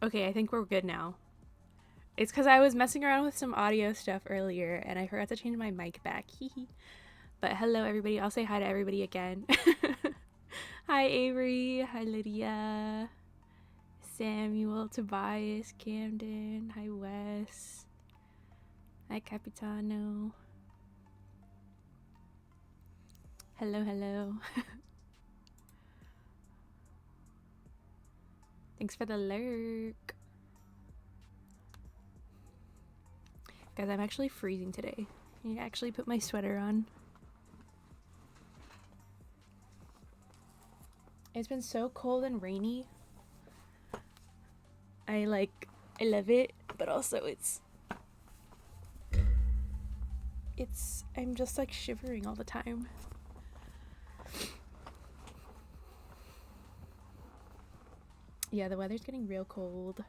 Okay, I think we're good now. It's because I was messing around with some audio stuff earlier and I forgot to change my mic back. But hello, everybody. I'll say hi to everybody again. Hi, Avery. Hi, Lydia. Samuel, Tobias, Camden. Hi, Wes. Hi, Capitano. Hello, hello. Thanks for the lurk. Guys, I'm actually freezing today. I need to actually put my sweater on. It's been so cold and rainy. I love it, but also I'm just like shivering all the time. Yeah, the weather's getting real cold.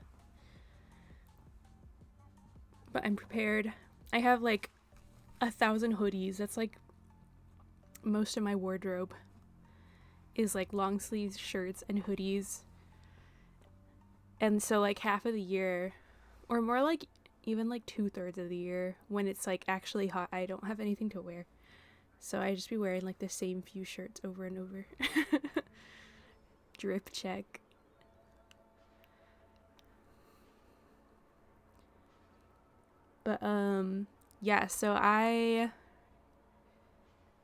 But I'm prepared. I have like 1,000 hoodies. That's like most of my wardrobe is like long sleeve shirts and hoodies. And so like half of the year, or more like even like 2/3 of the year, when it's like actually hot, I don't have anything to wear. So I just be wearing like the same few shirts over and over. Drip check. But yeah, so I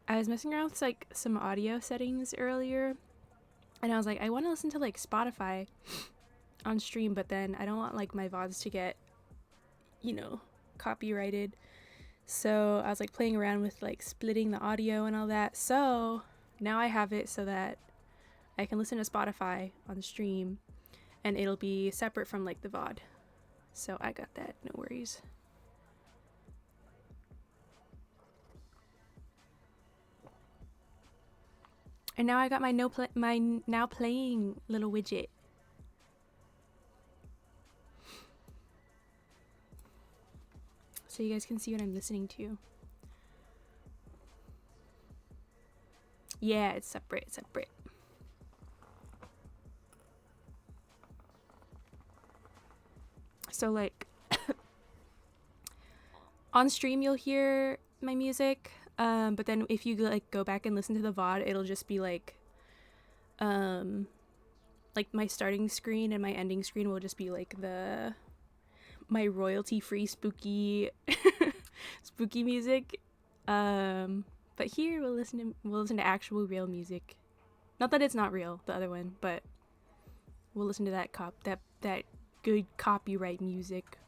was messing around with like some audio settings earlier, and I was like, I want to listen to like Spotify on stream, but then I don't want like my VODs to get, copyrighted. So I was like playing around with like splitting the audio and all that. So now I have it so that I can listen to Spotify on stream and it'll be separate from like the VOD. So I got that, no worries. And now I got my now playing little widget. So you guys can see what I'm listening to. Yeah, it's separate. So like on stream you'll hear my music, but then if you like go back and listen to the VOD, it'll just be like my starting screen and my ending screen will just be like my royalty free spooky spooky music. But here we'll listen to actual real music. Not that it's not real, the other one, but we'll listen to that good copyright music.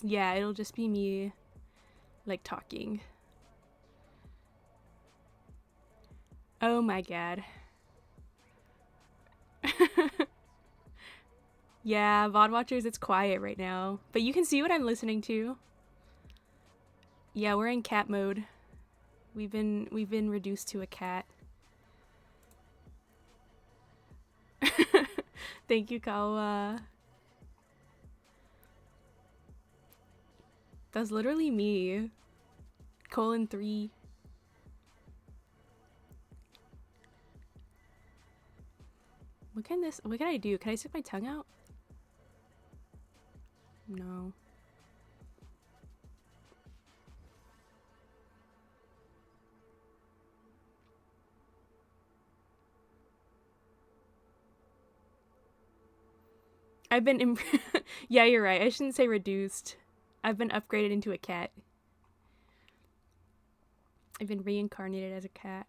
Yeah, it'll just be me like talking. Oh my god. Yeah, VOD watchers, it's quiet right now, but you can see what I'm listening to. Yeah, we're in cat mode. We've been reduced to a cat. Thank you, Kawa. That's literally me. 3. What can I do? Can I stick my tongue out? No. I've been yeah, you're right. I shouldn't say reduced. I've been upgraded into a cat. I've been reincarnated as a cat.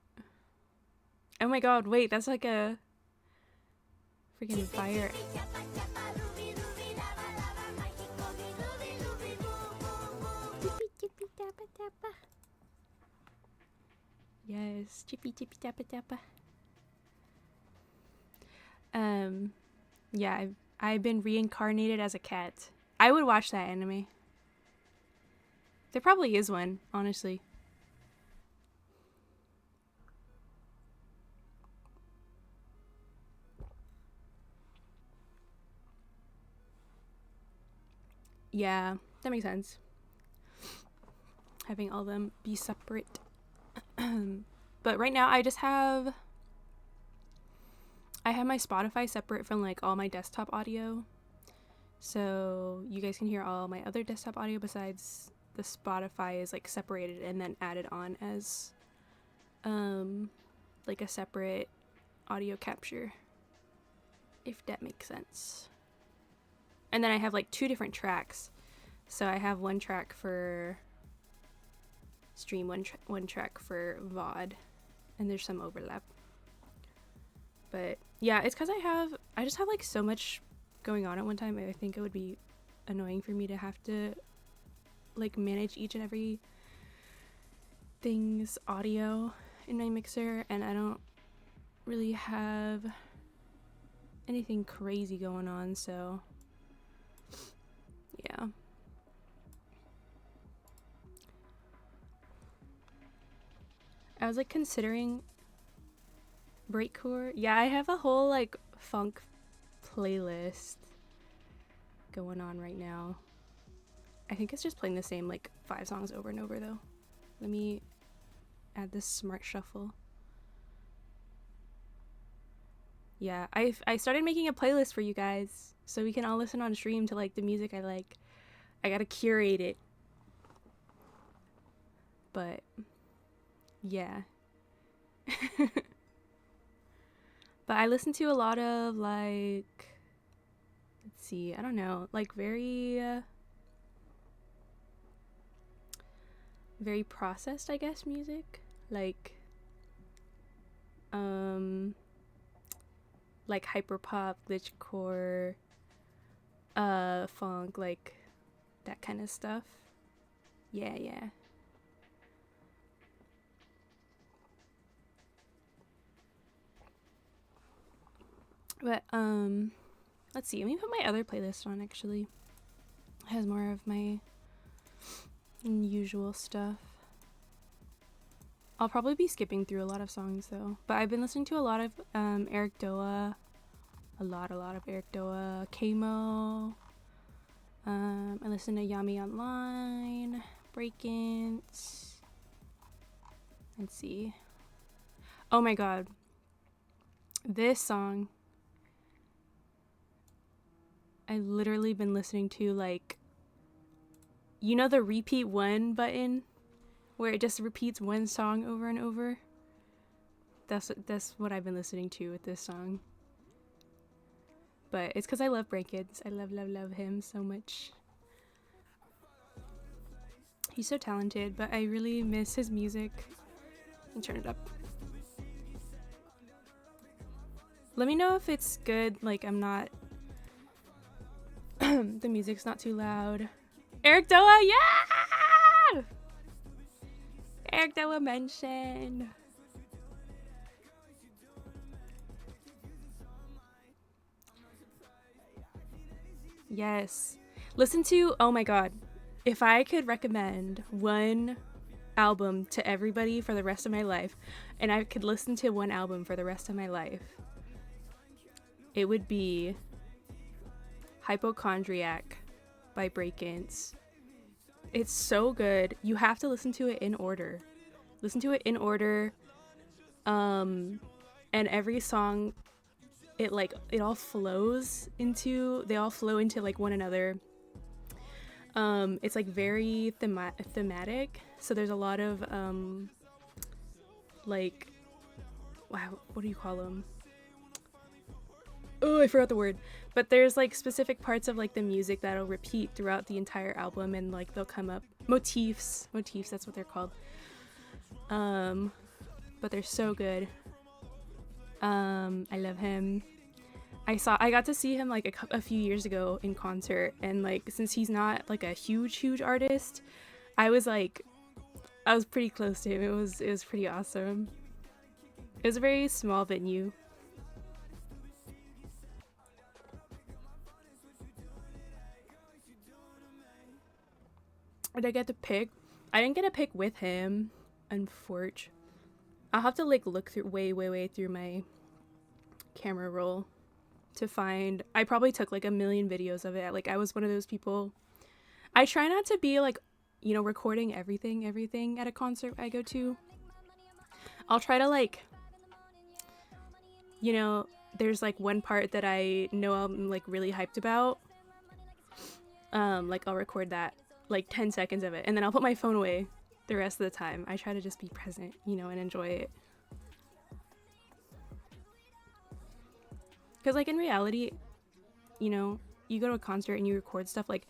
Oh my god, wait, that's like a freaking fire. Yes, chippy tappa tappa. Yeah, I've been reincarnated as a cat. I would watch that anime. There probably is one, honestly. Yeah, that makes sense. Having all of them be separate. But right now I just have I have my Spotify separate from like all my desktop audio, so you guys can hear all my other desktop audio besides the Spotify is like separated and then added on as like a separate audio capture, if that makes sense. And then I have like 2 different tracks. So I have one track for stream, one track for VOD, and there's some overlap. But yeah, it's because I just have like so much going on at one time. I think it would be annoying for me to have to like manage each and every thing's audio in my mixer, and I don't really have anything crazy going on, so yeah. I was like considering breakcore. Yeah, I have a whole like funk playlist going on right now. I think it's just playing the same like 5 songs over and over though. Let me add this smart shuffle. Yeah, I started making a playlist for you guys so we can all listen on stream to like the music I like. I gotta curate it. But yeah. But I listen to a lot of like, let's see, I don't know, like very processed, I guess, music. Like hyperpop, glitchcore, funk, like that kind of stuff. Yeah. But let's see, let me put my other playlist on actually. It has more of my usual stuff. I'll probably be skipping through a lot of songs though. But I've been listening to a lot of Eric Doa. A lot of Eric Doa. Kamo. I listen to Yami Online. Break-ins. Let's see. Oh my god. This song I've literally been listening to, like, you know the repeat one button where it just repeats one song over and over? That's what I've been listening to with this song. But it's because I love Break-ins. I love him so much. He's so talented, but I really miss his music. Let me turn it up. Let me know if it's good, like I'm not the music's not too loud. Eric Doa, yeah! Eric Doa mentioned. Yes. Listen to, oh my god. If I could recommend one album to everybody for the rest of my life, and I could listen to one album for the rest of my life, it would be Hypochondriac by Break-ins. It's so good. You have to listen to it in order. Listen to it in order. And every song, they all flow into like one another. It's like very thematic. So there's a lot of like, wow, what do you call them? Oh, I forgot the word. But there's like specific parts of like the music that'll repeat throughout the entire album, and like they'll come up motifs, that's what they're called. But they're so good. I love him. I got to see him like a few years ago in concert, and like since he's not like a huge artist, I was pretty close to him. It was pretty awesome. It was a very small venue. Did I get to pick? I didn't get a pick with him, unfortunately. I'll have to like look through way through my camera roll to find. I probably took like a million videos of it. Like I was one of those people. I try not to be like, you know, recording everything at a concert I go to. I'll try to like, you know, there's like one part that I know I'm like really hyped about. Like I'll record that, like 10 seconds of it, and then I'll put my phone away the rest of the time. I try to just be present, you know, and enjoy it. Because like in reality, you know, you go to a concert and you record stuff, like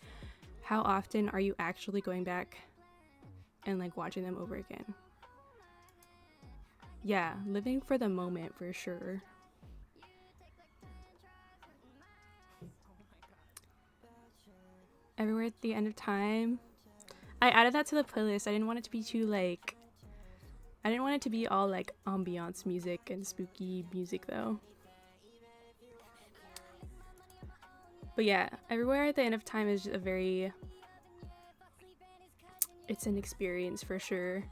how often are you actually going back and like watching them over again? Yeah, living for the moment for sure. Everywhere at the End of Time. I added that to the playlist. I didn't want it to be too like, I didn't want it to be all like ambiance music and spooky music though. But yeah, Everywhere at the End of Time is a very, it's an experience for sure.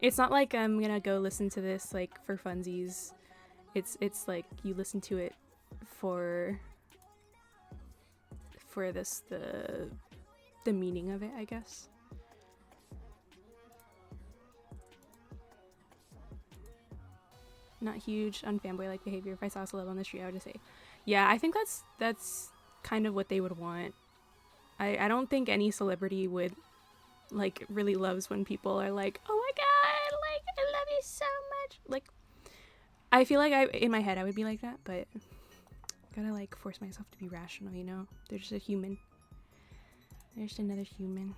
It's not like I'm gonna go listen to this like for funsies. It's like you listen to it for this the meaning of it, I guess. Not huge on fanboy-like behavior. If I saw a celeb on the street, I would just say, yeah, I think that's kind of what they would want. I don't think any celebrity would like really loves when people are like, oh my god, like I love you so much. Like I feel like in my head I would be like that, but gotta like force myself to be rational, you know? They're just a human. They're just another human.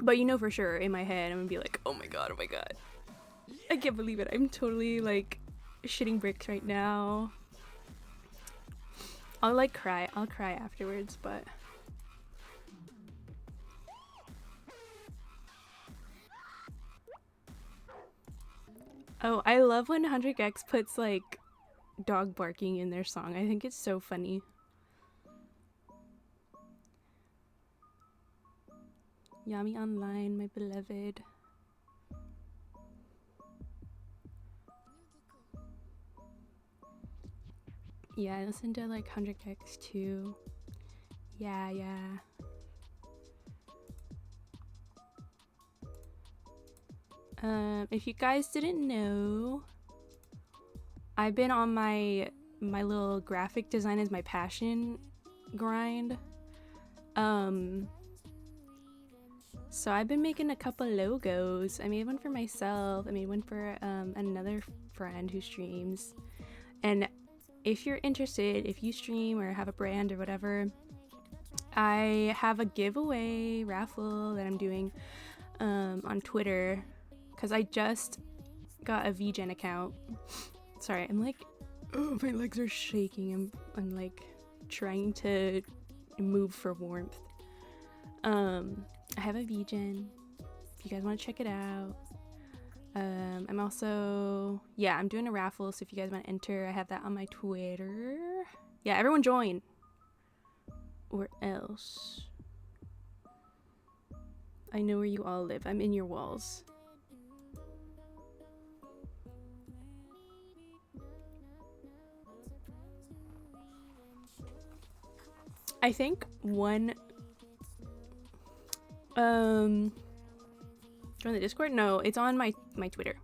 But you know for sure, in my head, I'm gonna be like, oh my god, I can't believe it. I'm totally like shitting bricks right now. I'll like cry. I'll cry afterwards, but oh, I love when 100x puts like dog barking in their song. I think it's so funny. Yami Online, my beloved. Yeah, I listen to like 100x too. Yeah. If you guys didn't know, I've been on my little graphic design is my passion grind. So I've been making a couple logos. I made one for myself. I made one for another friend who streams. And if you're interested, if you stream or have a brand or whatever, I have a giveaway raffle that I'm doing on Twitter, because I just got a VGen account. Sorry, I'm like, oh, my legs are shaking. I'm like trying to move for warmth. I have a VGen if you guys want to check it out. I'm also, yeah, I'm doing a raffle, so if you guys want to enter, I have that on my Twitter. Yeah, everyone join. Or else. I know where you all live. I'm in your walls. I think one join the Discord? No, it's on my Twitter.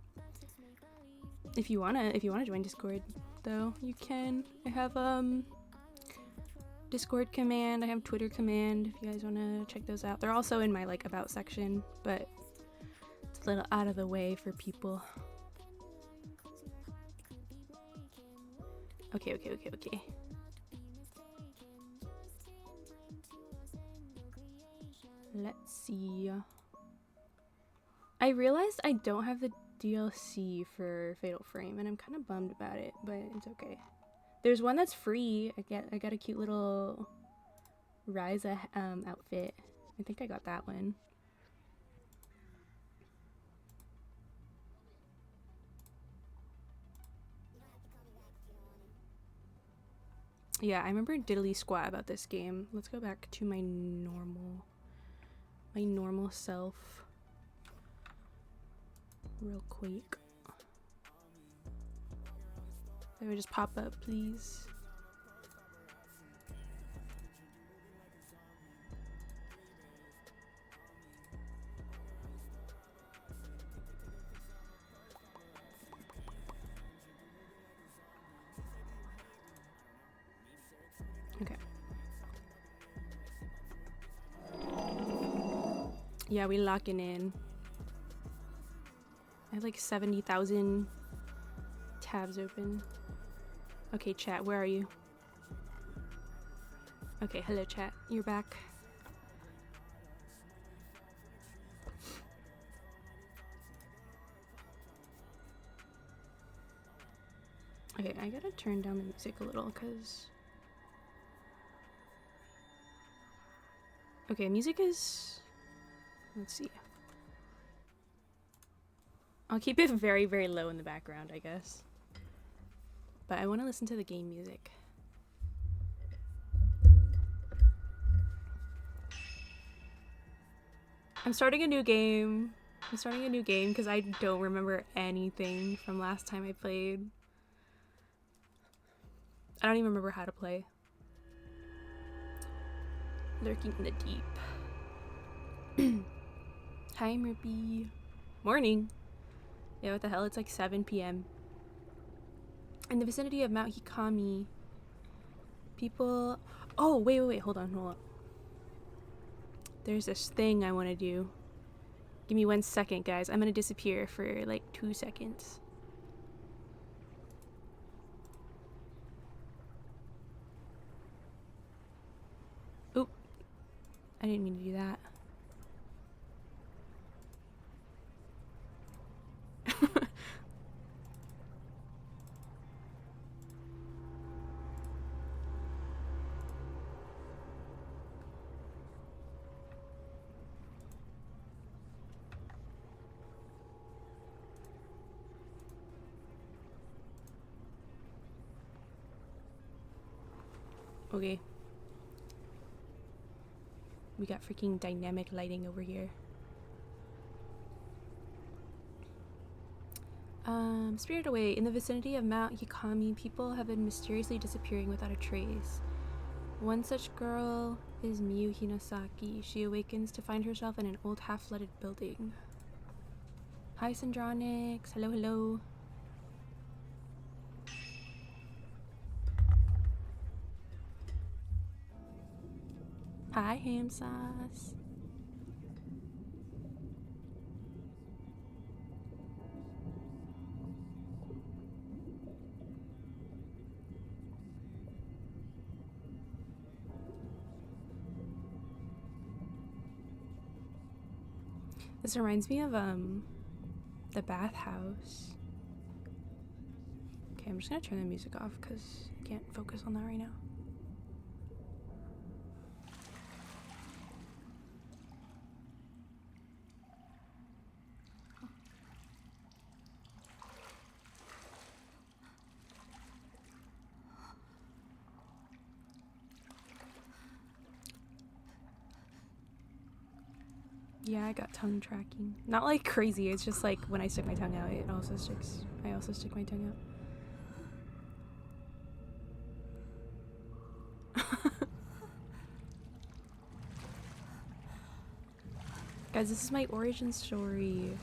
If you wanna join Discord though, you can. I have Discord command, I have Twitter command if you guys wanna check those out. They're also in my like about section, but it's a little out of the way for people. Okay. Let's see. I realized I don't have the DLC for Fatal Frame, and I'm kind of bummed about it, but it's okay. There's one that's free. I got a cute little Ryza outfit. I think I got that one. Yeah, I remember diddly squat about this game. Let's go back to my normal self real quick. They would just pop up, please. Yeah, we locking in. I have like 70,000 tabs open. Okay, chat, where are you? Okay, hello chat, you're back. Okay, I gotta turn down the music a little because... Okay, music is... Let's see. I'll keep it very, very low in the background, I guess. But I want to listen to the game music. I'm starting a new game. Because I don't remember anything from last time I played. I don't even remember how to play. Lurking in the deep. Hi, Murphy. Morning. Yeah, what the hell? It's like 7 p.m. In the vicinity of Mount Hikami, people... Oh, wait. Hold on. There's this thing I want to do. Give me 1 second, guys. I'm gonna disappear for like 2 seconds. Oop. I didn't mean to do that. Okay. We got freaking dynamic lighting over here. Spirited Away. In the vicinity of Mount Hikami, people have been mysteriously disappearing without a trace. One such girl is Miyu Hinasaki. She awakens to find herself in an old half-flooded building. Hi, Sandronix. Hello. Hi, ham sauce. This reminds me of the bathhouse. Okay, I'm just gonna turn the music off because I can't focus on that right now. Yeah, I got tongue tracking. Not like crazy, it's just like when I stick my tongue out, I also stick my tongue out. Guys, this is my origin story.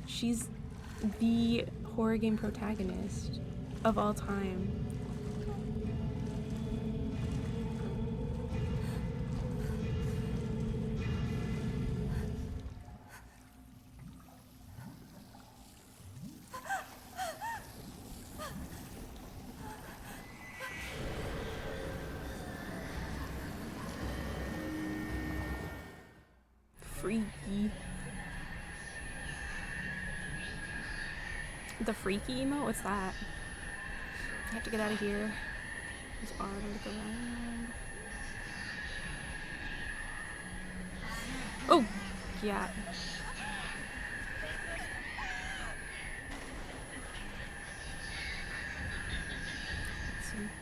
She's the horror game protagonist of all time. Freaky. The freaky emote? What's that? I have to get out of here. It's hard to look around. Oh! Yeah.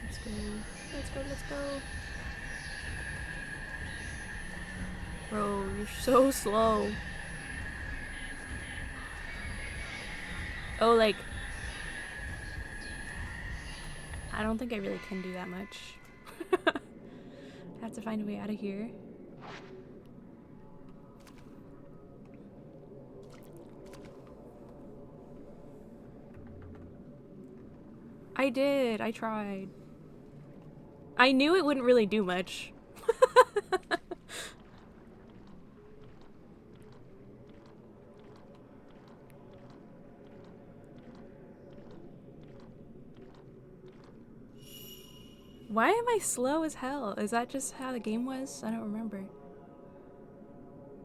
Let's go. Bro, you're so slow. Oh, like... I don't think I really can do that much. I have to find a way out of here. I did. I tried. I knew it wouldn't really do much. Why am I slow as hell? Is that just how the game was? I don't remember.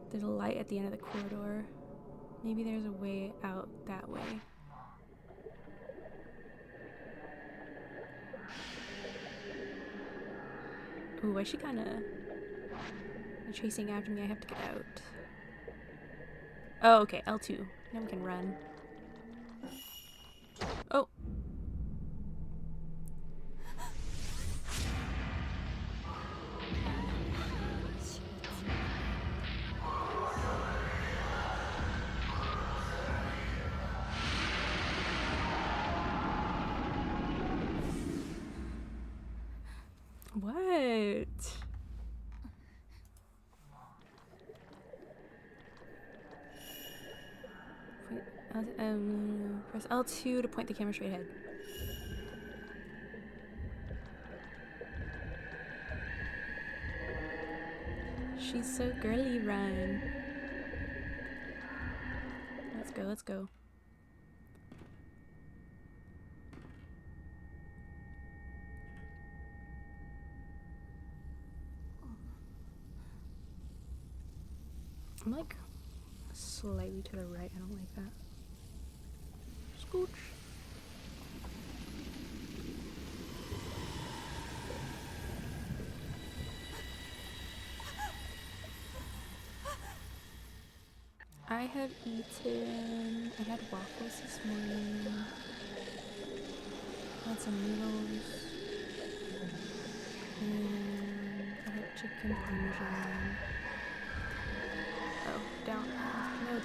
There's a light at the end of the corridor. Maybe there's a way out that way. Ooh, why is she kinda chasing after me? I have to get out. Oh, okay, L2. Now we can run. Oh! What? Press L2 to point the camera straight ahead. She's so girly, run. Let's go, let's go. I'm like slightly to the right. I don't like that. Scooch. I have eaten. I had waffles this morning. I had some noodles. And I had chicken parmesan. Oh, down. No,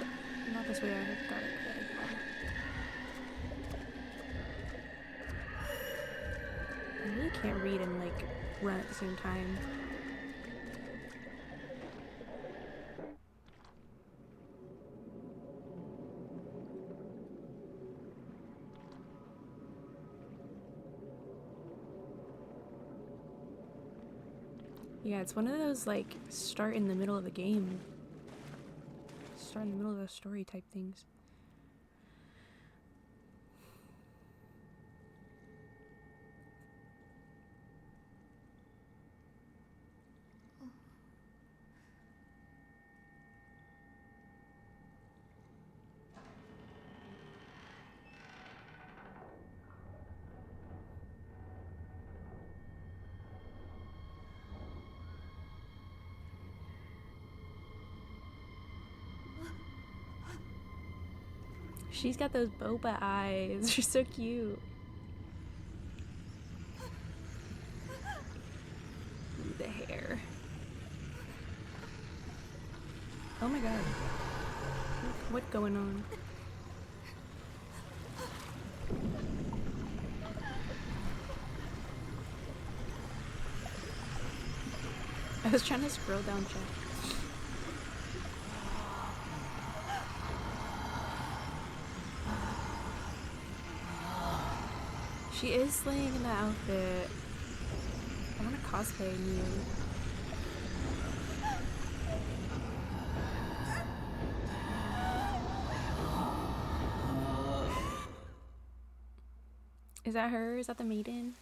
not this way. I had garlic bread. I really can't read and like run at the same time. Yeah, it's one of those like start in the middle of the game. Start in the middle of the story type things. She's got those boba eyes. She's so cute. Ooh, the hair. Oh my god. What's going on? I was trying to scroll down chat. She is slaying in the outfit. I want to cosplay you. Is that her? Is that the maiden?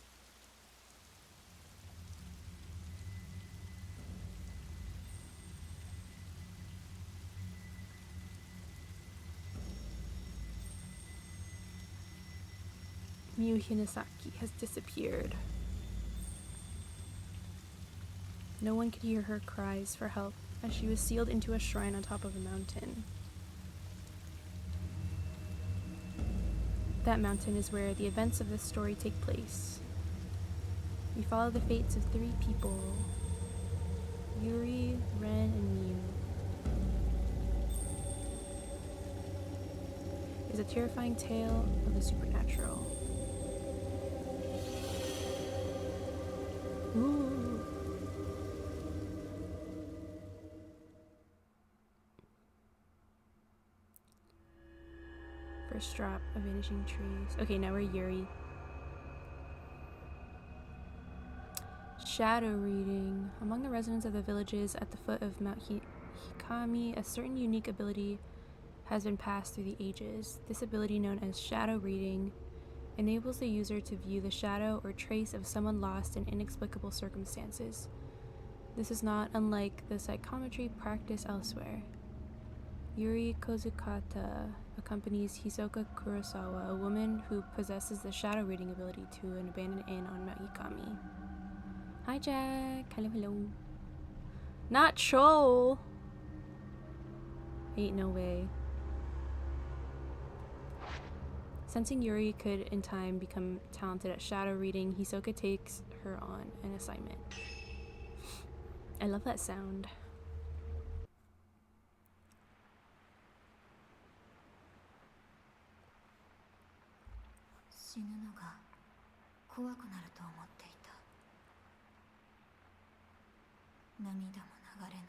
Miu Hinasaki has disappeared. No one could hear her cries for help as she was sealed into a shrine on top of a mountain. That mountain is where the events of this story take place. We follow the fates of 3 people, Yuri, Ren, and Miu. It's a terrifying tale of the supernatural. Ooh. First drop of vanishing trees. Okay, now we're Yuri. Shadow reading. Among the residents of the villages at the foot of Mount Hikami, a certain unique ability has been passed through the ages. This ability, known as shadow reading, enables the user to view the shadow or trace of someone lost in inexplicable circumstances. This is not unlike the psychometry practice elsewhere. Yuri Kozukata accompanies Hisoka Kurosawa, a woman who possesses the shadow reading ability, to an abandoned inn on Maikami. Hi, Jack. Hello, hello. Not troll. Ain't no way. Sensing Yuri could in time become talented at shadow reading, Hisoka takes her on an assignment. I love that sound. 死ぬのが怖くなると思っていた。涙も流れない。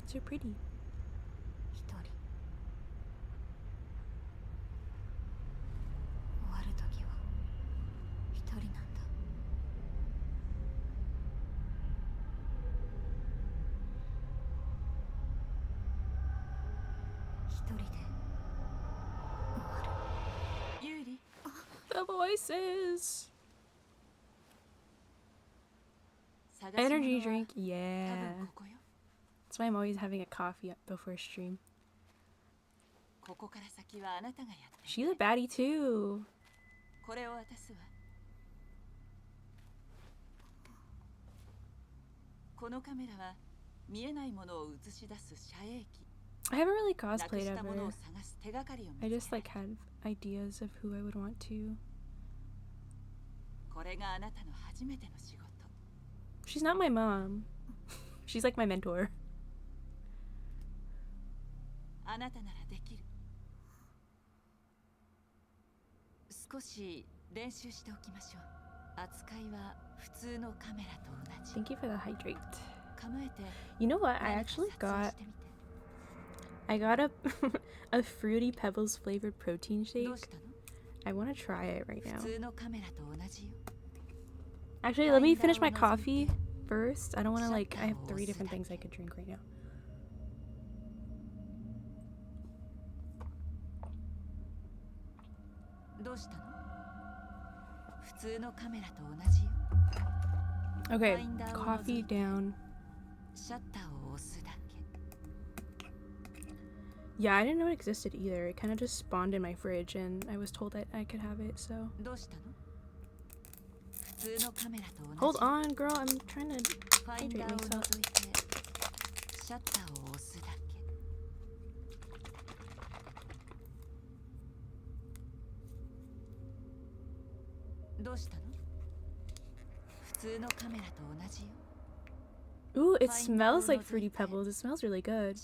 So pretty. 一人。終わる時は一人なんだ。一人で終わる。ユーリ。The voices. Energy drink, yeah. That's why I'm always having a coffee before stream. She's a baddie too. これを渡すわ。このカメラは見えないものを映し出す遮影機。 I haven't really cosplayed ever. I just like had ideas of who I would want to. これがあなたの初めての仕事。 She's not my mom. She's like my mentor. あなたならできる。少し練習しておきましょう。扱いは普通のカメラと同じ。 Thank you for the hydrate. 構えて。 You know what? I actually got a Fruity Pebbles flavored protein shake. I want to try it right now. 普通のカメラと同じよ。 Actually, let me finish my coffee first. I don't want to like, I have 3 different things I could drink right now. Okay, coffee down. Yeah, I didn't know it existed either. It kind of just spawned in my fridge and I was told that I could have it, so. Hold on, girl. I'm trying to hydrate myself. Ooh, it smells like Fruity Pebbles. It smells really good.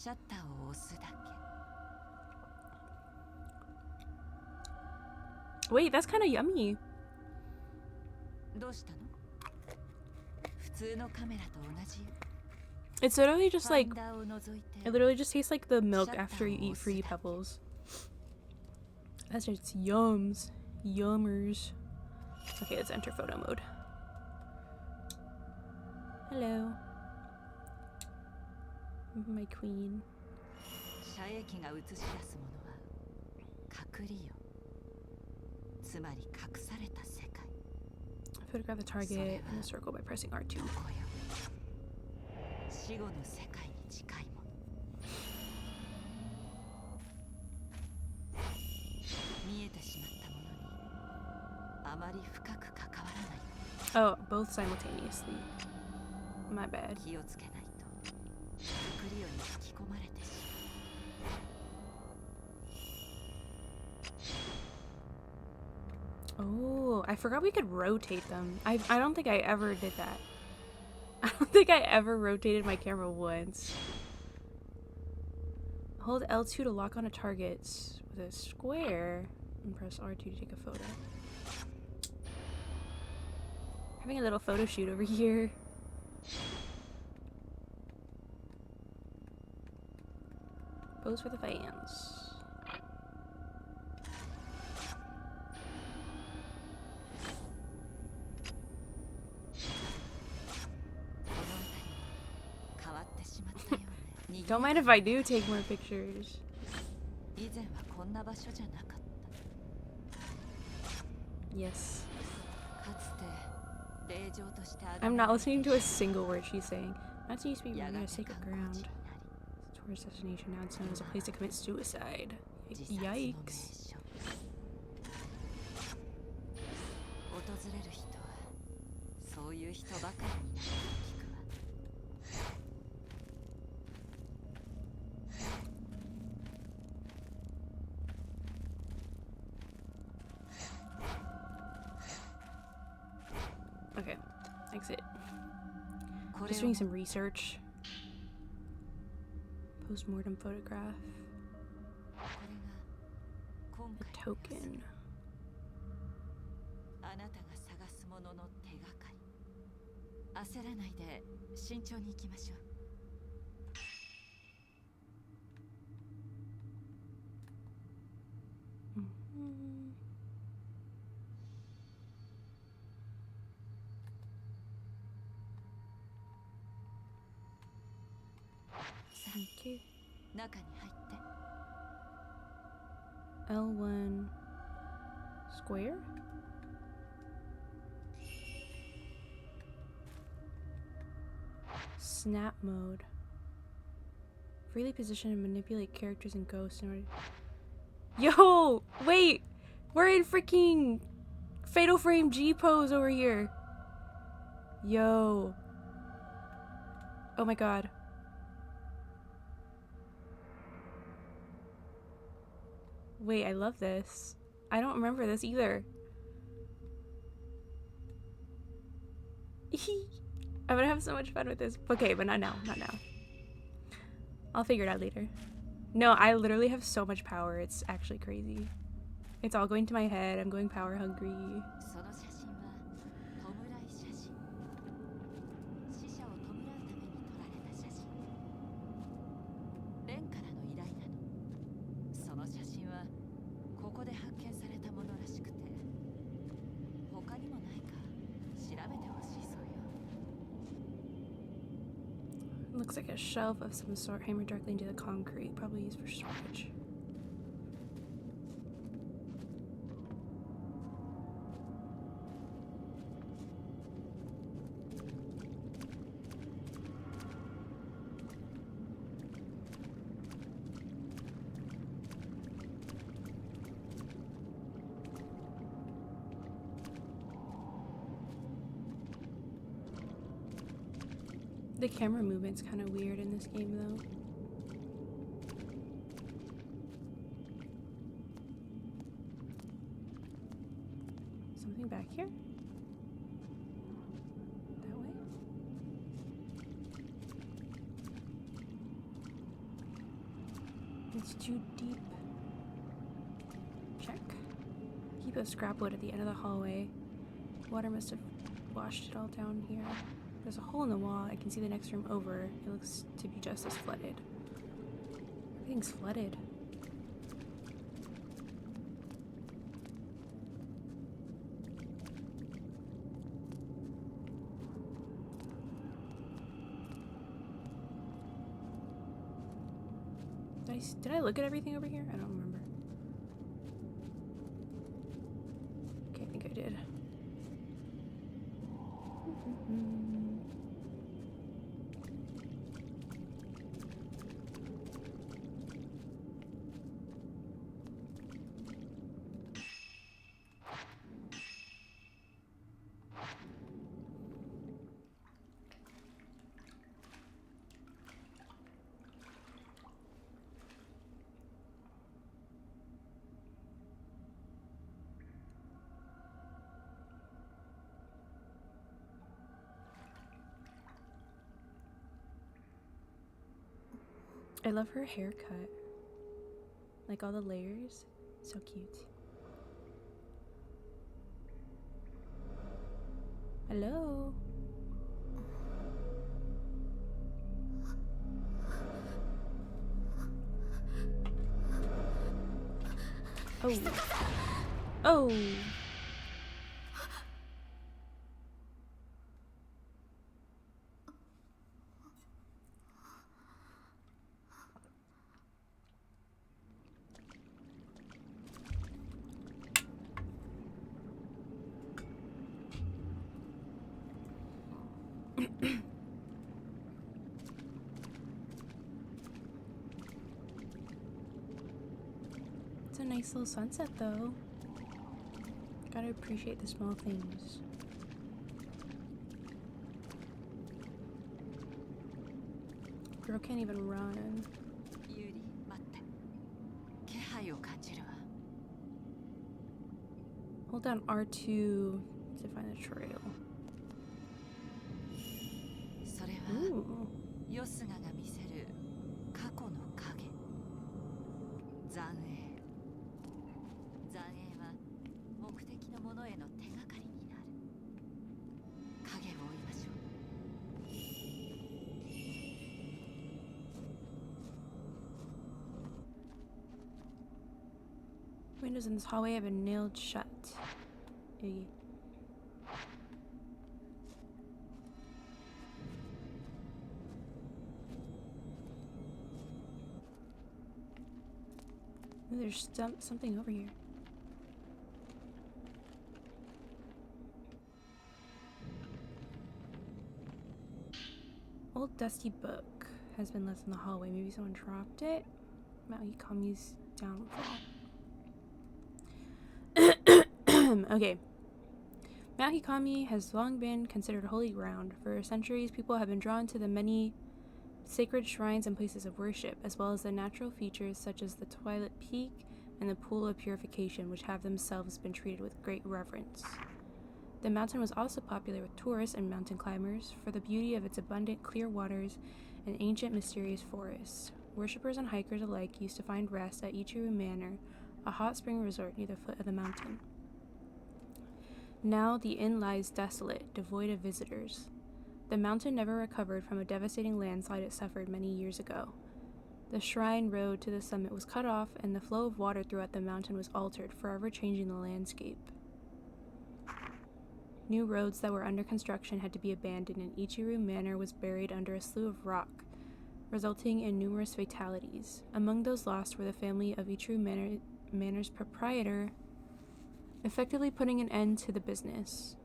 Wait, that's kind of yummy. It's literally just like, it literally just tastes like the milk after you eat Fruity Pebbles. That's just yums. Yummers. Okay, let's enter photo mode. Hello. My queen. Photograph the target in a circle by pressing R2. Oh, both simultaneously. My bad. Oh, I forgot we could rotate them. I don't think I ever did that. I don't think I ever rotated my camera once. Hold L2 to lock on a target with a square and press R2 to take a photo. Having a little photo shoot over here. Pose for the fans. Don't mind if I do take more pictures. 以前はこんな場所じゃなかっ Yes. た。かつて霊場として崇 I'm め not られ listening to a single word she's saying. Not to used to be や ruled が as て sacred 観光地 ground. になり Tourist destination now it's known as a place to commit suicide. 自殺の名 Yikes. 所。訪れる人はそういう人ばかりになると聞くわ。 Okay. Exit. これ Just を doing some research. Postmortem photograph. これが今 A 回の token. あなたが探すものの手がかり。焦らないで慎重に行きましょう。 Mhm. Okay. 中に入って。 L1 square? Snap mode. Freely position and manipulate characters and ghosts in order. Yo! Wait! We're in freaking Fatal Frame G pose over here. Yo. Oh my god. Wait, I love this. I don't remember this either. I'm gonna have so much fun with this. Okay, but not now. Not now. I'll figure it out later. No, I literally have so much power. It's actually crazy. It's all going to my head. I'm going power hungry. その写真は弔い写真。死者を弔うために撮られた写真。蓮からの依頼なの。その写真はここで発見されたものらしくて、他にもないか調べてほしいそうよ。 Looks like a shelf of some sort hammered directly into the concrete, probably used for storage. The camera movement's kind of weird in this game, though. Something back here? That way? It's too deep. Check. Keep a scrap wood at the end of the hallway. Water must have washed it all down here. There's a hole in the wall. I can see the next room over. It looks to be just as flooded. Everything's flooded. Did I look at everything over here? I don't remember. Okay, I think I did. I love her haircut. Like all the layers. So cute. Hello? Oh. Oh. nice little sunset though. Gotta appreciate the small things. Girl can't even run. ユーリ、待って。気配を感じるわ。 Hold down R2 to find the trail. それは Ooh. ヨスガが見せる過去の影。残影。残影は目的のものへの手がかりになる。影を追いましょう。 Windows in this hallway have been nailed shut. Ooh. Ooh, there's something over here. Old dusty book has been left in the hallway. Maybe someone dropped it. Mount Hikami's downfall. Okay. Mount Hikami has long been considered holy ground. For centuries, people have been drawn to the many sacred shrines and places of worship, as well as the natural features such as the Twilight Peak and the Pool of Purification, which have themselves been treated with great reverence. The mountain was also popular with tourists and mountain climbers for the beauty of its abundant clear waters and ancient mysterious forests. Worshippers and hikers alike used to find rest at Ichiru Manor, a hot spring resort near the foot of the mountain. Now the inn lies desolate, devoid of visitors. The mountain never recovered from a devastating landslide it suffered many years ago. The shrine road to the summit was cut off, and the flow of water throughout the mountain was altered, forever changing the landscape. New roads that were under construction had to be abandoned, and Ichiru Manor was buried under a slough of rock, resulting in numerous fatalities. Among those lost were the family of Ichiru Manor's proprietor, effectively putting an end to the business.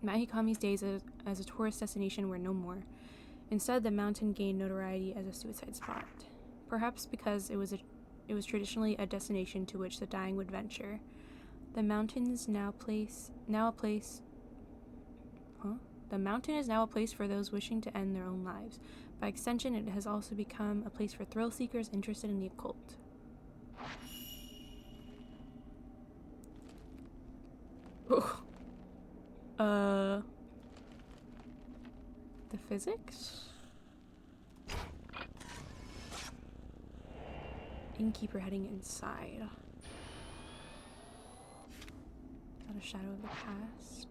Mount Hikami's days as a tourist destination were no more. Instead, the mountain gained notoriety as a suicide spot, perhaps because it was traditionally a destination to which the dying would venture. The mountain is now a place for those wishing to end their own lives. By extension, it has also become a place for thrill seekers interested in the occult. The physics? Innkeeper heading inside. Not a shadow of the past.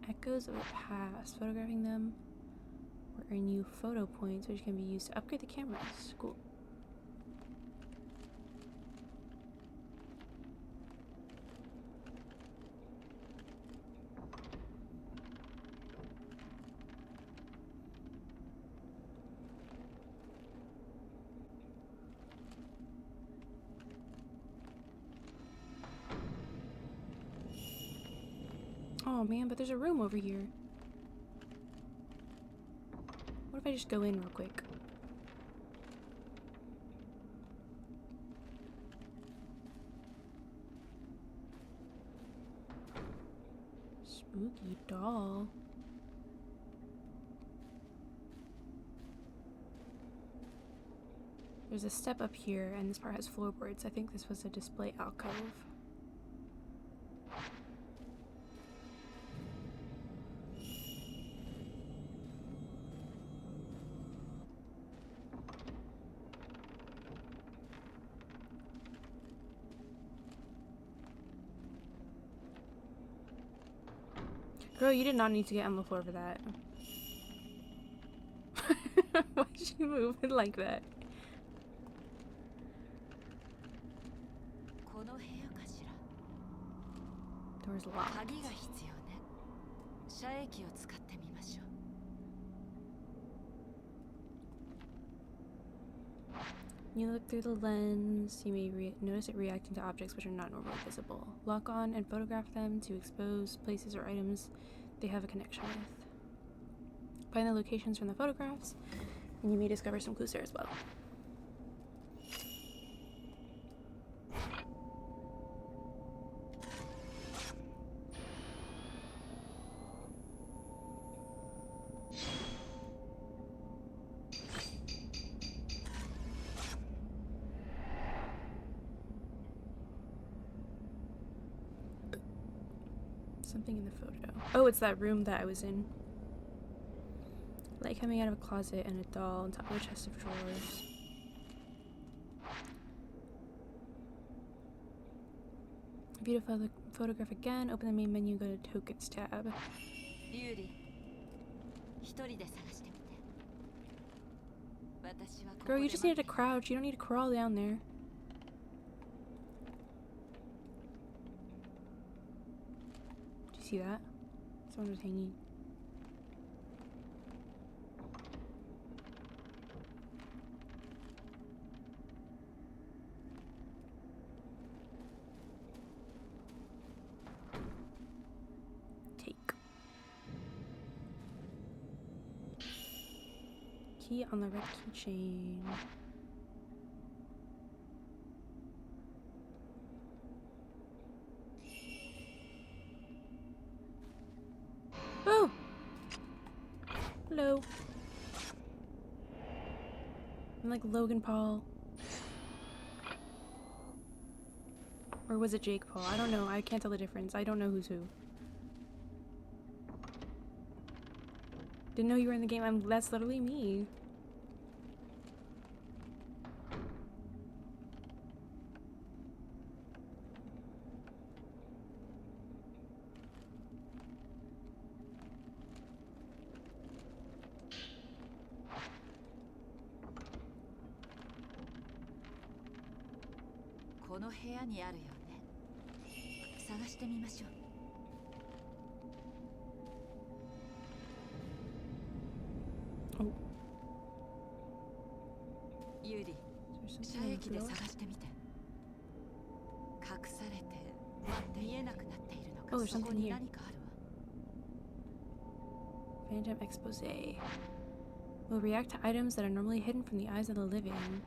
Echoes of the past. Photographing them will earn you photo points, which can be used to upgrade the cameras. Cool. Oh man, but there's a room over here. What if I just go in real quick? Spooky doll. There's a step up here, and this part has floorboards. I think this was a display alcove. Girl, you did not need to get on the floor for that. Why'd you move it like that? この部屋かしら。 Door's locked. 鍵が必要ね。遮影機を使ってみましょう。 You look through the lens, you may notice it reacting to objects which are not normally visible. Lock on and photograph them to expose places or items they have a connection with. Find the locations from the photographs, and you may discover some clues there as well. something in the photo. Oh, it's that room that I was in. Light coming out of a closet and a doll on top of a chest of drawers. View the photograph again. Open the main menu. Go to Tokens tab. Girl, you just needed to crouch. You don't need to crawl down there. Do you see that? Someone was hanging. Key on the red keychain. Oh! Hello. I'm like Logan Paul. Or was it Jake Paul? I don't know. I can't tell the difference. I don't know who's who. Didn't know you were in the game. That's literally me. Oh. Oh, there's something here. Phantom expose. Will react to items that are normally hidden from the eyes of the living.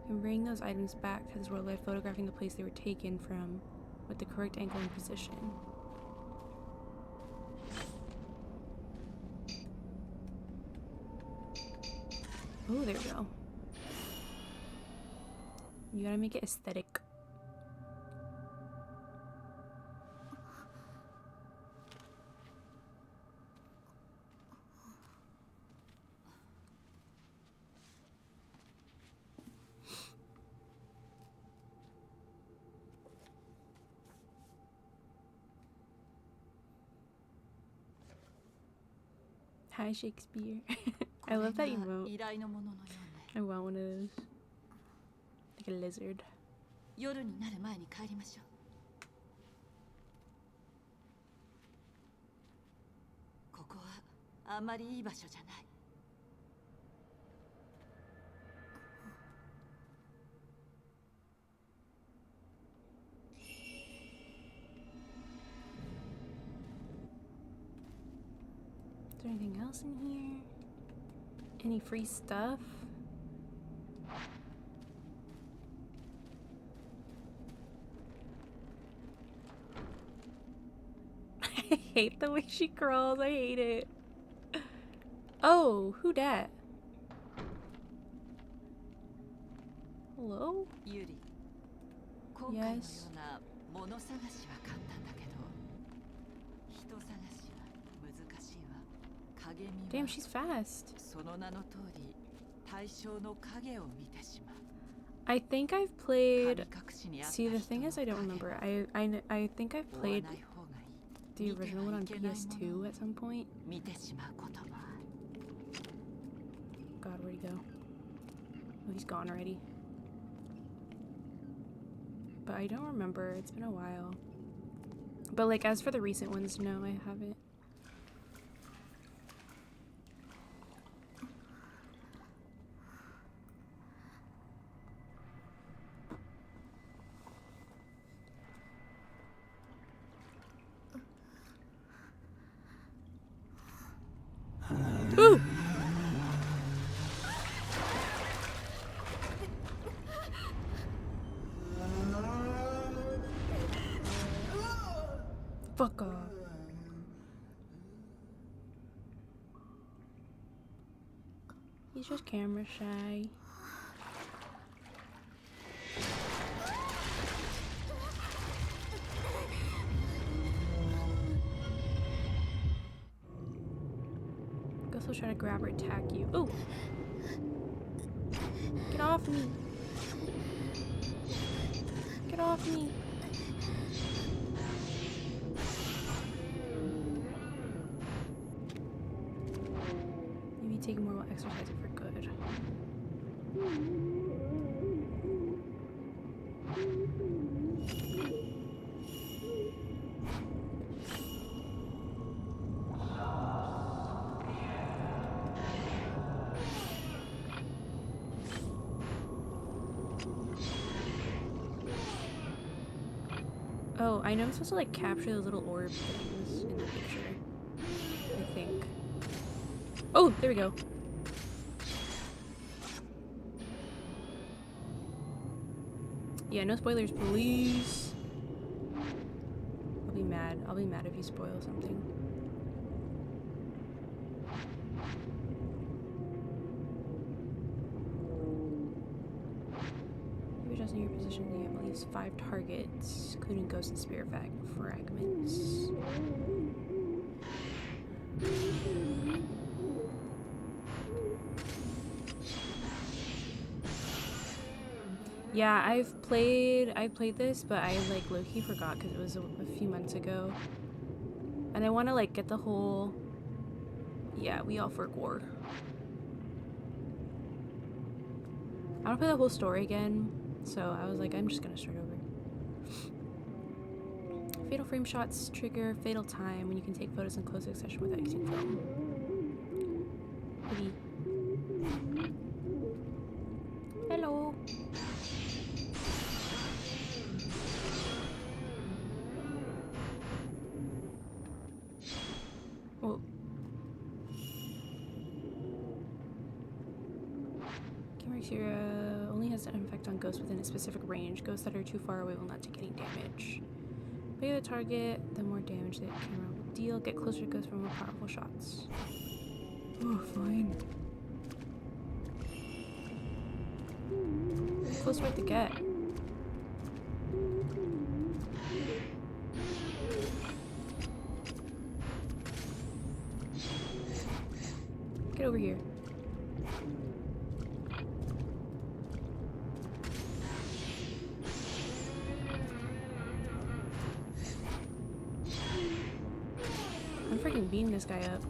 And bring those items back to this world by photographing the place they were taken from with the correct angle and position. Oh, there we go. You gotta make it aesthetic. Hi, Shakespeare. I love that emote. I want one of those. Like a lizard. Is there anything else in here? Any free stuff? I hate the way she crawls. I hate it. Oh, who dat? Hello? Yes. Damn, she's fast. I think I've played... See, the thing is I don't remember. I think I've played the original one on PS2 at some point. God, where'd he go? Oh, he's gone already. But I don't remember. It's been a while. But like, as for the recent ones, no, I haven't. Ooh! Fuck off. He's just camera shy. Ghost will try to grab or attack you. Oh! Get off me! Get off me! Maybe taking more while exercising for good. Oh, I know I'm supposed to like capture those little orb things in the picture. I think. Oh, there we go. Yeah, no spoilers, please. I'll be mad. I'll be mad if you spoil something. If adjusting your position, you have at least 5 targets, including ghost and spirit fragments. Yeah, I've played this, but I like low-key forgot because it was a few months ago. And I want to like get the whole, yeah, we all fork war. I want to play the whole story again, so I was like, I'm just gonna start over. Fatal frame shots trigger fatal time when you can take photos in close succession without using film. Pretty. Hello. Oh. Camera only has an effect on ghosts within a specific range. Ghosts that are too far away will not take any damage. The bigger the target, the more damage the camera will deal. Get closer to ghosts for more powerful shots. Oh, fine. How close do I have to get? Get over here. I'm freaking beating this guy up.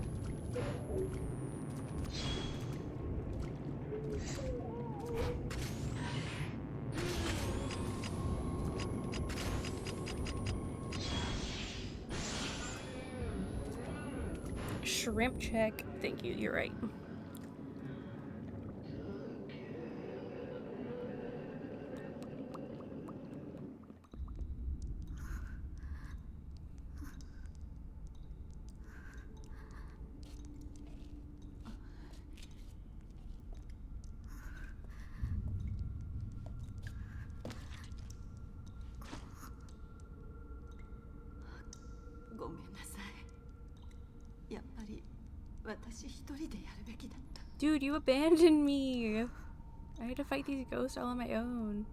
Shrimp check. Thank you, you're right. Dude, you abandoned me. I had to fight these ghosts all on my own.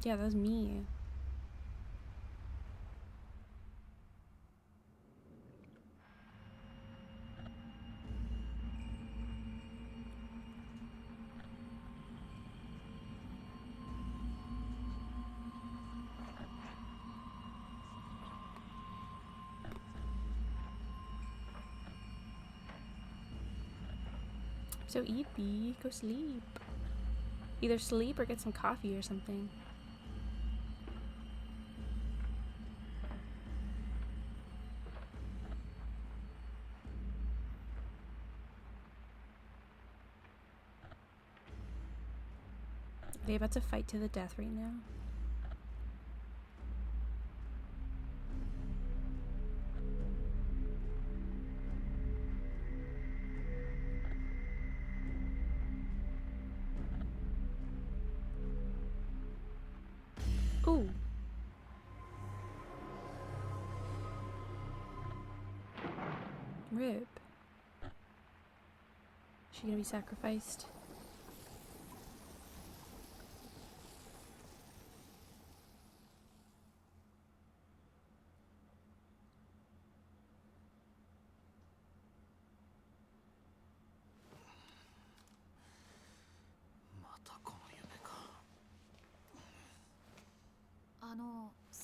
Yeah, that was me. So eepy, go sleep. Either sleep or get some coffee or something. Are they about to fight to the death right now? Ooh. Rip. Is she gonna be sacrificed?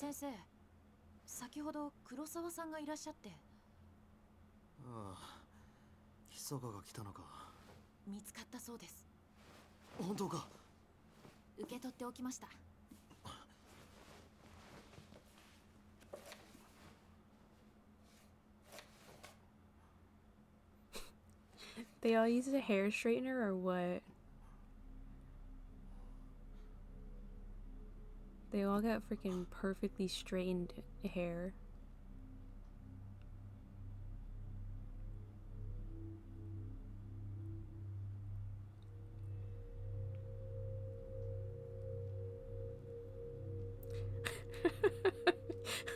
先生、先ほど黒沢さんがいらっしゃって。ああ、ひそかが来たのか。見つかったそうです。本当か。受け取っておきました。They all use a hair straightener or what? They all got freaking perfectly straightened hair.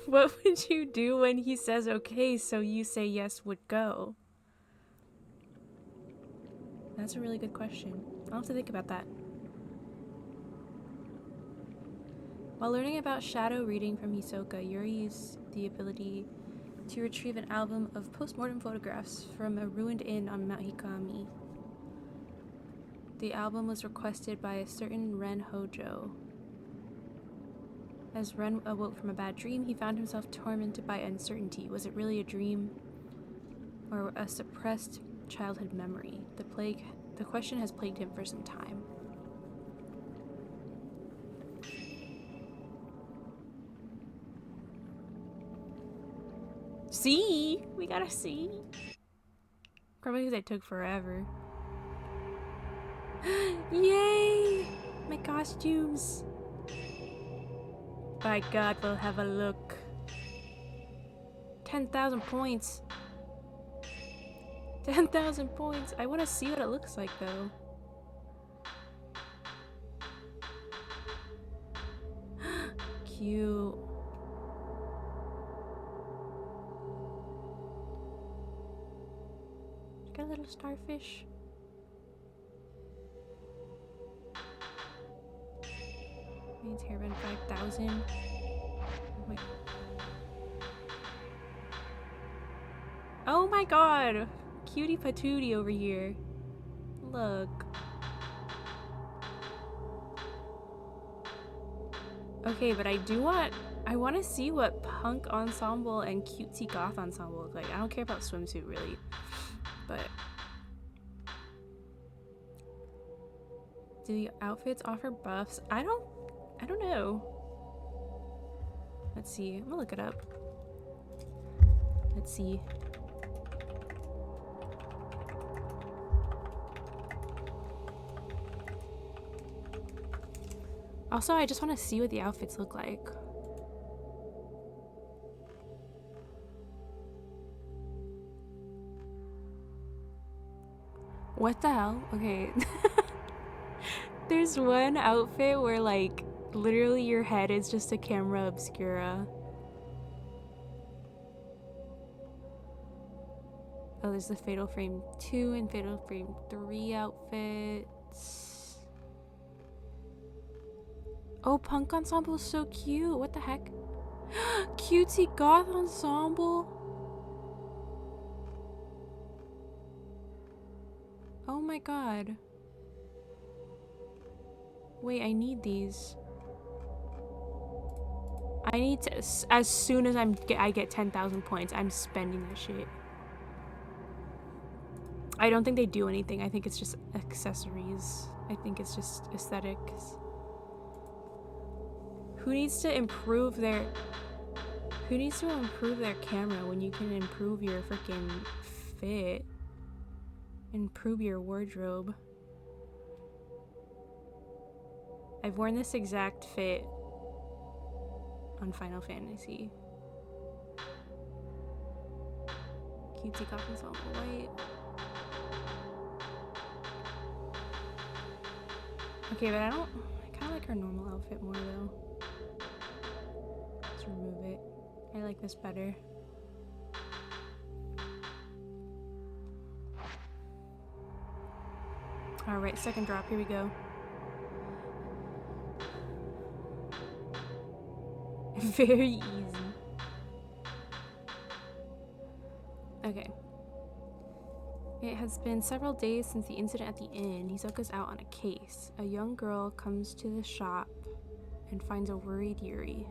What would you do when he says okay, so you say yes would go? That's a really good question. I'll have to think about that. While learning about shadow reading from Hisoka, Yuri used the ability to retrieve an album of post-mortem photographs from a ruined inn on Mount Hikami. The album was requested by a certain Ren Hojo. As Ren awoke from a bad dream, he found himself tormented by uncertainty. Was it really a dream or a suppressed childhood memory? The question has plagued him for some time. See? We gotta see. Probably because it took forever. Yay! My costumes. By God, we'll have a look. 10,000 points. 10,000 points. I want to see what it looks like, though. Cute. Got a little starfish. Means hairband 5,000. Wait. Oh my God! Cutie patootie over here. Look. Okay, but I want to see what punk ensemble and cutesy goth ensemble look like. I don't care about swimsuit really, but do the outfits offer buffs? I don't know. Let's see. I'm gonna look it up. Let's see. Also, I just want to see what the outfits look like. What the hell? Okay. There's one outfit where, like, literally your head is just a camera obscura. Oh, there's the Fatal Frame 2 and Fatal Frame 3 outfits. Oh, punk ensemble is so cute. What the heck? Cutesy goth ensemble. Oh my God. Wait, I need these. I need to, as soon as I get 10,000 points, I'm spending this shit. I don't think they do anything. I think it's just accessories. I think it's just aesthetics. Who needs to improve their camera when you can improve your freaking fit? Improve your wardrobe. I've worn this exact fit on Final Fantasy. Cutesy goth ensemble white. Okay, but I kind of like her normal outfit more though. Let's remove it. I like this better. Alright, second drop, here we go. Very easy. Okay. It has been several days since the incident at the inn. Hisoka's out on a case. A young girl comes to the shop and finds a worried Yuri.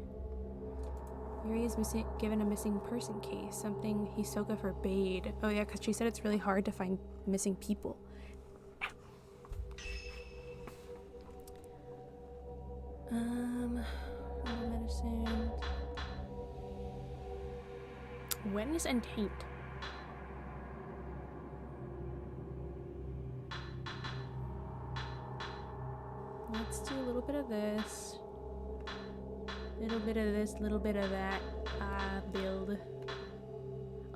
Yuri is given a missing person case, something Hisoka forbade. Oh yeah, because she said it's really hard to find missing people. Medicine. Wetness and taint. Let's do a little bit of this. Little bit of this, little bit of that. Build.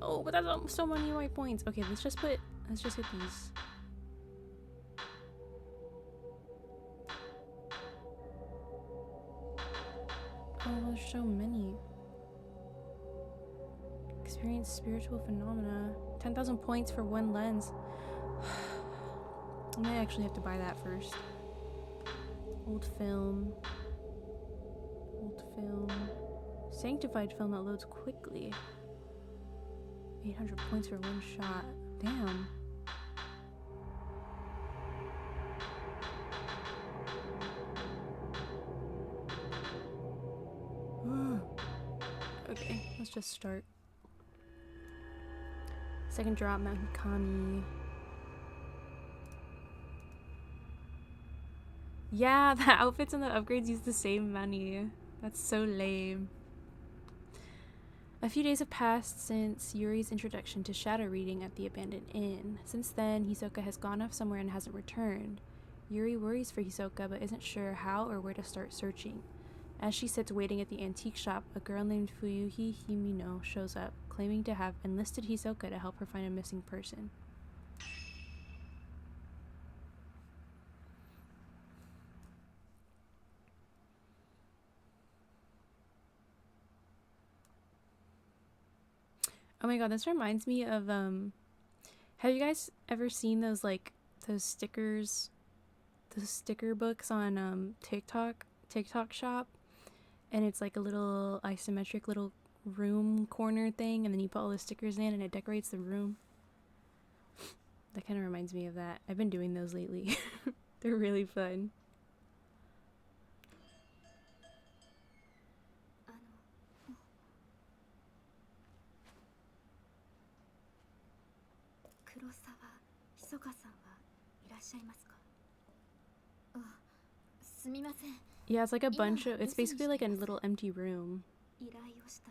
Oh, but that's so many white points. Okay, let's just get these. Oh, there's so many. Experience spiritual phenomena. 10,000 points for one lens. I might actually have to buy that first. Old film. Old film. Sanctified film that loads quickly. 800 points for one shot. Damn. Okay, let's just start. Second drop, Mount Hikami. Yeah, the outfits and the upgrades use the same money. That's so lame. A few days have passed since Yuri's introduction to shadow reading at the abandoned inn. Since then, Hisoka has gone off somewhere and hasn't returned. Yuri worries for Hisoka but isn't sure how or where to start searching. As she sits waiting at the antique shop, a girl named Fuyuhi Himino shows up, claiming to have enlisted Hisoka to help her find a missing person. Oh my god, this reminds me of have you guys ever seen those those stickers, those sticker books on TikTok shop, and it's like a little isometric little room corner thing, and then you put all the stickers in and it decorates the room? That kind of reminds me of that. I've been doing those lately. They're really fun. Yeah, it's like a bunch of, it's basically like a little empty room,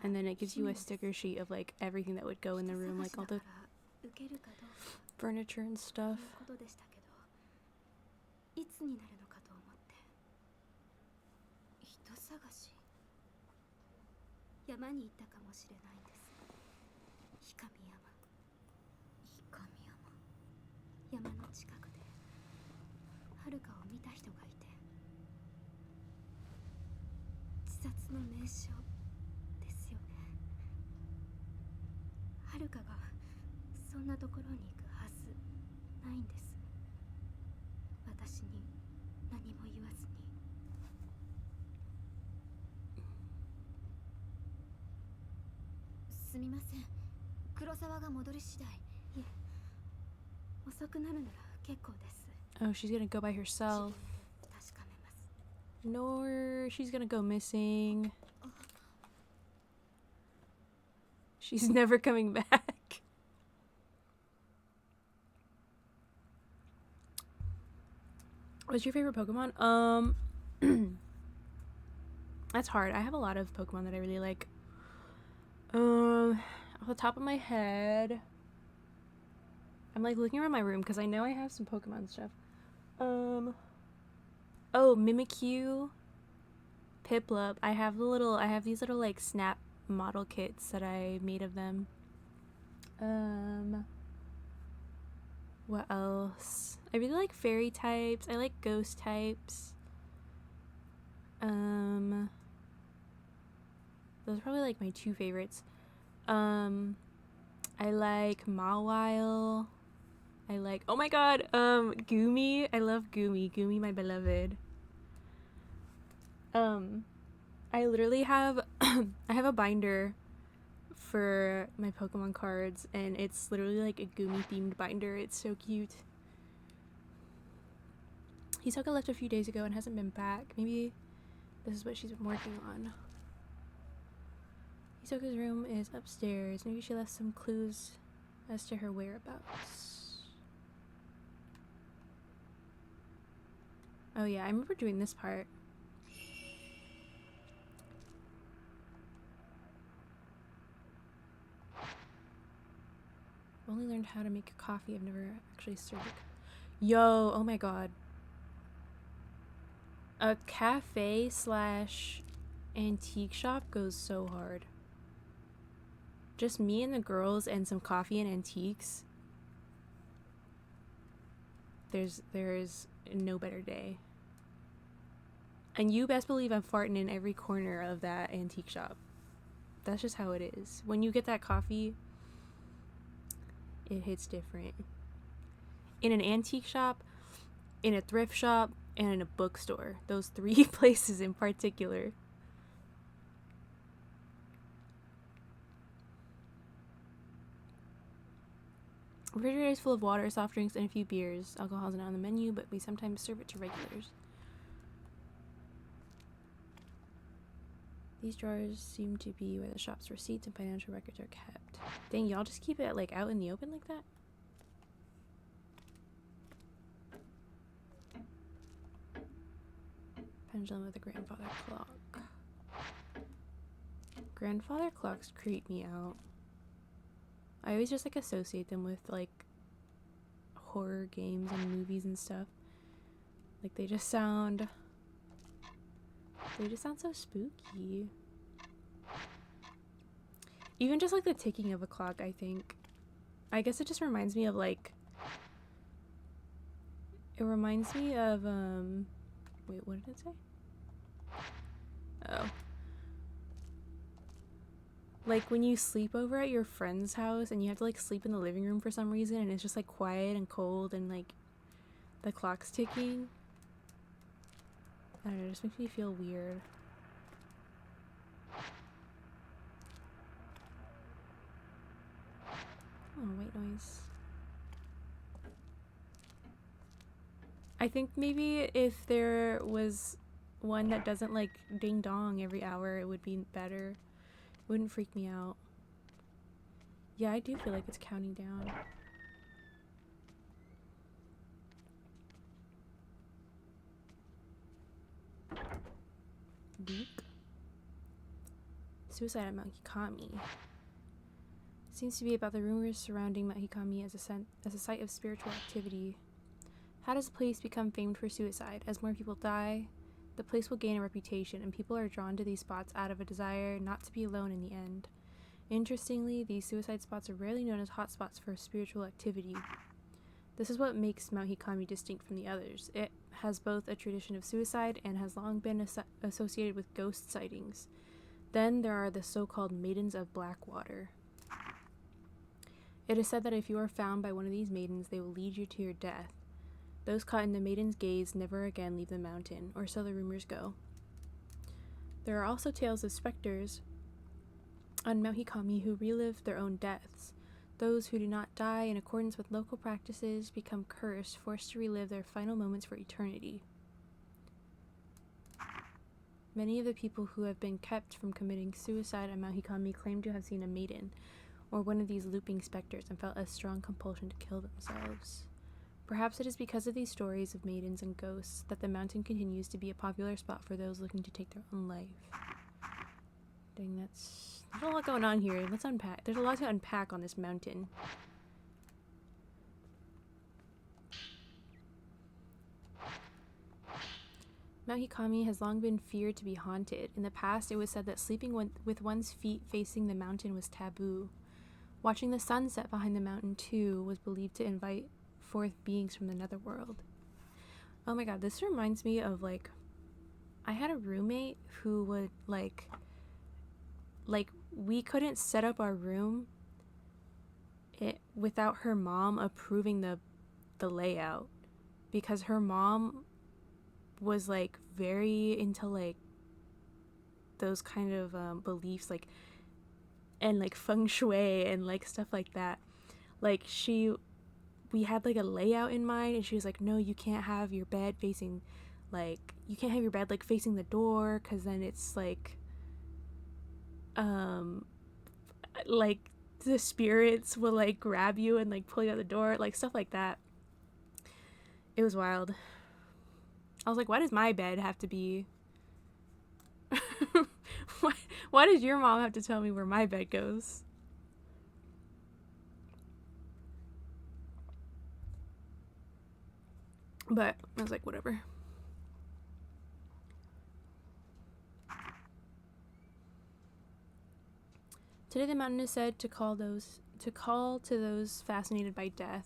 and then it gives you a sticker sheet of like everything that would go in the room, like all the furniture and stuff. Oh, she's gonna go by herself. Nor she's gonna go missing. She's never coming back. What's your favorite Pokemon? That's hard. I have a lot of Pokemon that I really like. Off the top of my head, I'm like looking around my room because I know I have some Pokemon stuff. Oh, Mimikyu, Piplup. I have these little like snap model kits that I made of them. What else? I really like fairy types. I like ghost types. Those are probably like my two favorites. I like Mawile. I like, oh my god, Goomy. I love Goomy. Goomy, my beloved. I literally have I have a binder for my Pokemon cards, and it's literally like a Goomy themed binder. It's so cute. Hisoka left a few days ago and hasn't been back. Maybe this is what she's been working on. Hisoka's room is upstairs. Maybe she left some clues as to her whereabouts. Oh yeah, I remember doing this part. I've only learned how to make a coffee. I've never actually served it. Yo, oh my god. A cafe slash antique shop goes so hard. Just me and the girls and some coffee and antiques. There's no better day. And you best believe I'm farting in every corner of that antique shop. That's just how it is. When you get that coffee, it hits different. In an antique shop, in a thrift shop, and in a bookstore. Those 3 places in particular. Refrigerator is full of water, soft drinks, and a few beers. Alcohol is not on the menu, but we sometimes serve it to regulars. These drawers seem to be where the shop's receipts and financial records are kept. Dang, y'all just keep it like out in the open like that? Pendulum with a grandfather clock. Grandfather clocks creep me out. I always just like associate them with like horror games and movies and stuff. Like they just sound so spooky. Even just like the ticking of a clock, I think. I guess it just reminds me of like wait, what did it say? Oh. Like when you sleep over at your friend's house and you have to like sleep in the living room for some reason and it's just like quiet and cold and like the clock's ticking. I don't know, it just makes me feel weird. Oh, white noise. I think maybe if there was one that doesn't like ding dong every hour, it would be better. It wouldn't freak me out. Yeah, I do feel like it's counting down. Luke? Suicide at Mount Hikami. Seems to be about the rumors surrounding Mount Hikami as a site of spiritual activity. How does a place become famed for suicide? As more people die, the place will gain a reputation, and people are drawn to these spots out of a desire not to be alone in the end. Interestingly, these suicide spots are rarely known as hotspots for spiritual activity. This is what makes Mount Hikami distinct from the others. It has both a tradition of suicide and has long been associated with ghost sightings. Then there are the so-called Maidens of Black Water. It is said that if you are found by one of these maidens, they will lead you to your death. Those caught in the maiden's gaze never again leave the mountain, or so the rumors go. There are also tales of specters on Mount Hikami who relive their own deaths. Those who do not die in accordance with local practices become cursed, forced to relive their final moments for eternity. Many of the people who have been kept from committing suicide on Mount Hikami claim to have seen a maiden, or one of these looping specters, and felt a strong compulsion to kill themselves. Perhaps it is because of these stories of maidens and ghosts that the mountain continues to be a popular spot for those looking to take their own life. Dang, there's a lot going on here. Let's unpack. There's a lot to unpack on this mountain. Mount Hikami has long been feared to be haunted. In the past, it was said that sleeping with one's feet facing the mountain was taboo. Watching the sunset behind the mountain, too, was believed to invite forth beings from the netherworld. Oh my god, this reminds me of, like, I had a roommate who would, like, we couldn't set up our room without her mom approving the layout, because her mom was, like, very into, like, those kind of beliefs, like, and, like, feng shui and, like, stuff like that. Like, we had, like, a layout in mind, and she was like, no, you can't have your bed facing, like, you can't have your bed, like, facing the door, because then it's, like, like the spirits will like grab you and like pull you out the door, like stuff like that. It was wild. I was like, why does my bed have to be why does your mom have to tell me where my bed goes? But I was like, whatever. Today the mountain is said to call to those fascinated by death.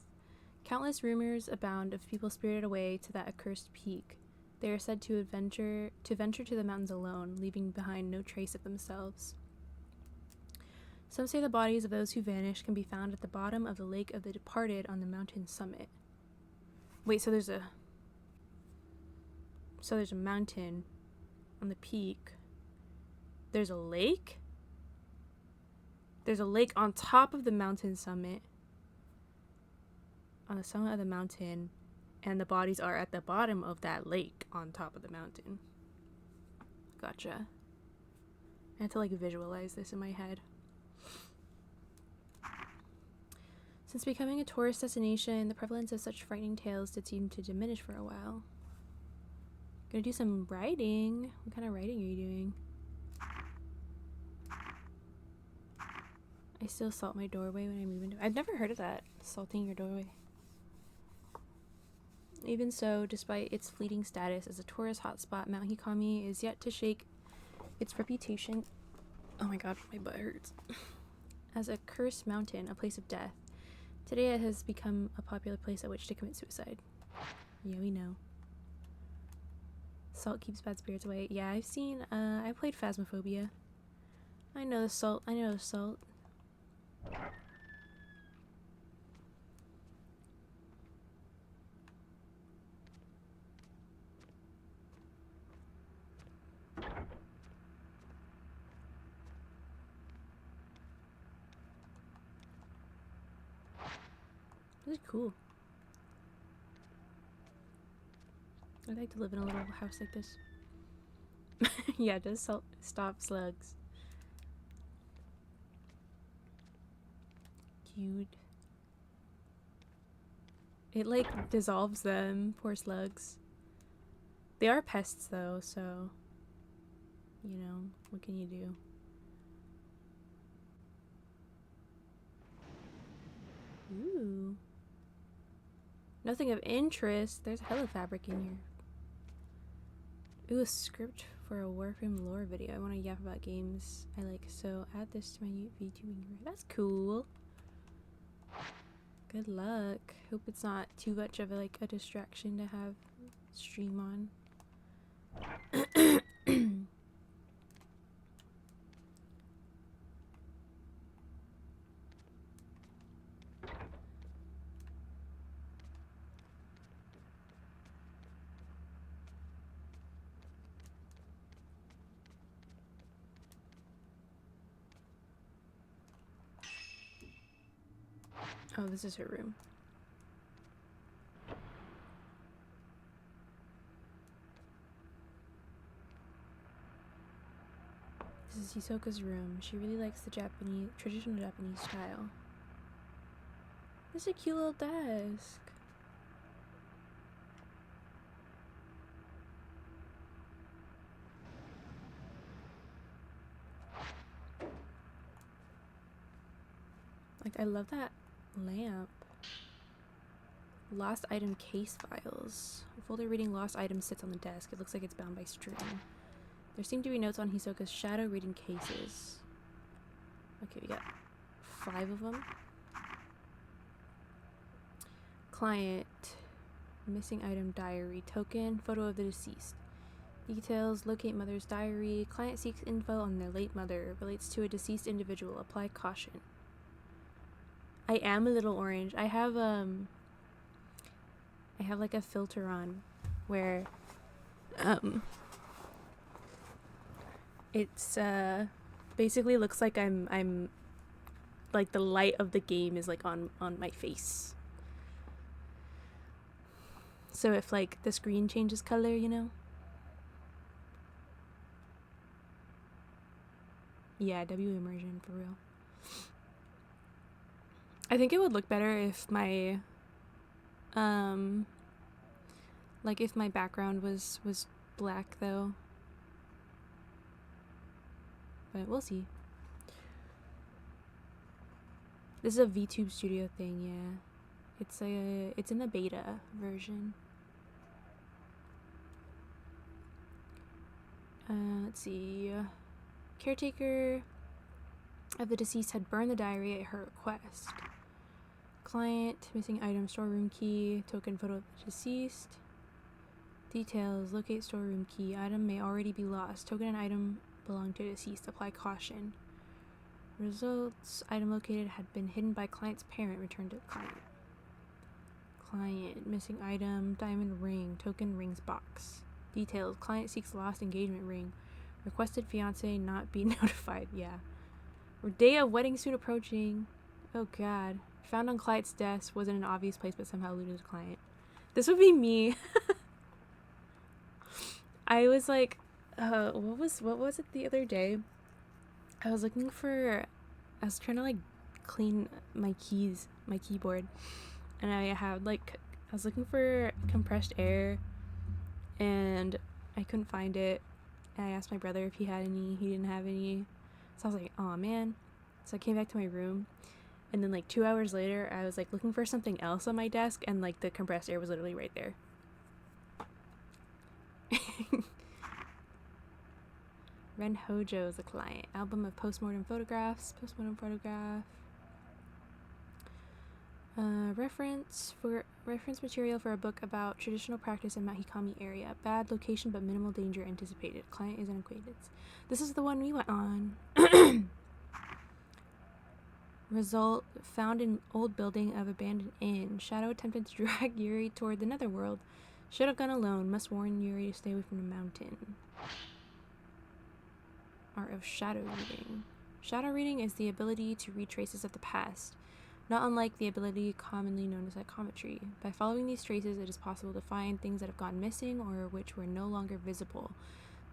Countless rumors abound of people spirited away to that accursed peak. They are said to venture to the mountains alone, leaving behind no trace of themselves. Some say the bodies of those who vanished can be found at the bottom of the lake of the departed on the mountain summit. Wait, so there's a mountain on the peak. There's a lake? There's a lake on top of the mountain summit. On the summit of the mountain, and the bodies are at the bottom of that lake on top of the mountain. Gotcha. I had to like visualize this in my head. Since becoming a tourist destination, the prevalence of such frightening tales did seem to diminish for a while. Gonna do some writing. What kind of writing are you doing? I still salt my doorway when I move into it. I've never heard of that, salting your doorway. Even so, despite its fleeting status as a tourist hotspot, Mount Hikami is yet to shake its reputation. Oh my god, my butt hurts. As a cursed mountain, a place of death. Today it has become a popular place at which to commit suicide. Yeah, we know. Salt keeps bad spirits away. Yeah, I've seen, I played Phasmophobia. I know the salt. This is cool. I'd like to live in a little house like this. Yeah, it does stop slugs. Cute. It like dissolves them, poor slugs. They are pests though, so you know, what can you do? Ooh. Nothing of interest. There's hella fabric in here. Ooh, a script for a Warframe lore video. I want to yap about games I like, so add this to my VTubing. That's cool. Good luck. Hope it's not too much of like a distraction to have stream on. Oh, this is her room. This is Hisoka's room. She really likes the traditional Japanese style. This is a cute little desk. Like, I love that lamp. Lost item case files. A folder reading lost items sits on the desk. It looks like it's bound by string. There seem to be notes on Hisoka's shadow reading cases. Okay, we got 5 of them. Client. Missing item diary. Token. Photo of the deceased. Details. Locate mother's diary. Client seeks info on their late mother. Relates to a deceased individual. Apply caution. I am a little orange. I have like a filter on where it's basically looks like I'm like the light of the game is like on my face. So if like the screen changes color, you know? Yeah, W immersion for real. I think it would look better if my like if my background was black though. But we'll see. This is a VTube Studio thing, yeah. It's in the beta version. Let's see. Caretaker of the deceased had burned the diary at her request. Client, missing item, storeroom key, token photo of the deceased. Details, locate storeroom key. Item may already be lost. Token and item belong to deceased. Apply caution. Results, item located had been hidden by client's parent. Returned to the client. Client, missing item, diamond ring, token rings box. Details, client seeks lost engagement ring. Requested fiance not be notified. Yeah. Day of wedding soon approaching. Oh god. Found on client's desk, was in an obvious place but somehow eluded the client. This would be me. I was like, what was it the other day? I was trying to like clean my keys, my keyboard. And I was looking for compressed air and I couldn't find it. And I asked my brother if he had any. He didn't have any. So I was like, oh man. So I came back to my room. And then like 2 hours later, I was like looking for something else on my desk. And like the compressed air was literally right there. Ren Hojo is a client. Album of postmortem photographs. Postmortem photograph. Reference material for a book about traditional practice in Mahikami area. Bad location but minimal danger anticipated. Client is an acquaintance. This is the one we went on. Result, found in old building of abandoned inn. Shadow attempted to drag Yuri toward the netherworld. Should have gone alone. Must warn Yuri to stay away from the mountain. Art of shadow reading. Shadow reading is the ability to read traces of the past. Not unlike the ability commonly known as psychometry. By following these traces, it is possible to find things that have gone missing or which were no longer visible.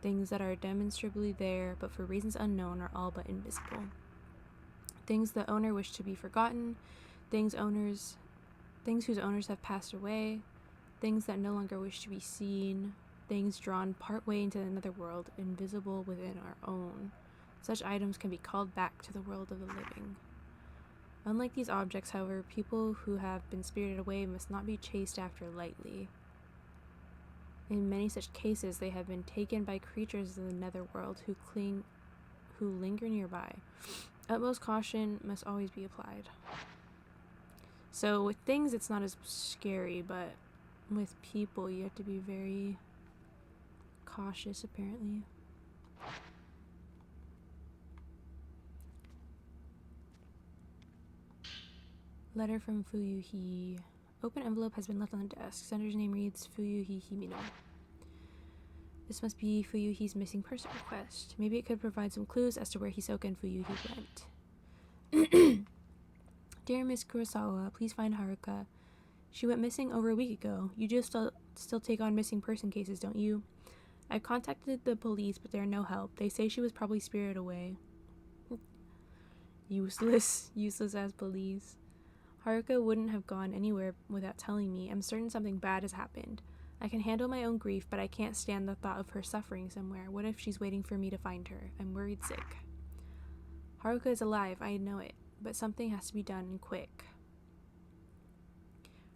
Things that are demonstrably there, but for reasons unknown, are all but invisible. Things the owner wished to be forgotten. Things whose owners have passed away. Things that no longer wish to be seen. Things drawn partway into another world, invisible within our own. Such items can be called back to the world of the living. Unlike these objects, however, people who have been spirited away must not be chased after lightly. In many such cases, they have been taken by creatures of the netherworld who linger nearby. Utmost caution must always be applied. So with things, it's not as scary, but with people, you have to be very cautious, apparently. Letter from Fuyuhi. Open envelope has been left on the desk. Sender's name reads Fuyuhi Himino. This must be Fuyuhi's missing person request. Maybe it could provide some clues as to where Hisoka and Fuyuhi went. Dear Miss Kurosawa, please find Haruka. She went missing over a week ago. You do still take on missing person cases, don't you? I've contacted the police, but they're no help. They say she was probably spirited away. Useless as police. Haruka wouldn't have gone anywhere without telling me. I'm certain something bad has happened. I can handle my own grief, but I can't stand the thought of her suffering somewhere. What if she's waiting for me to find her? I'm worried sick. Haruka is alive, I know it, but something has to be done and quick.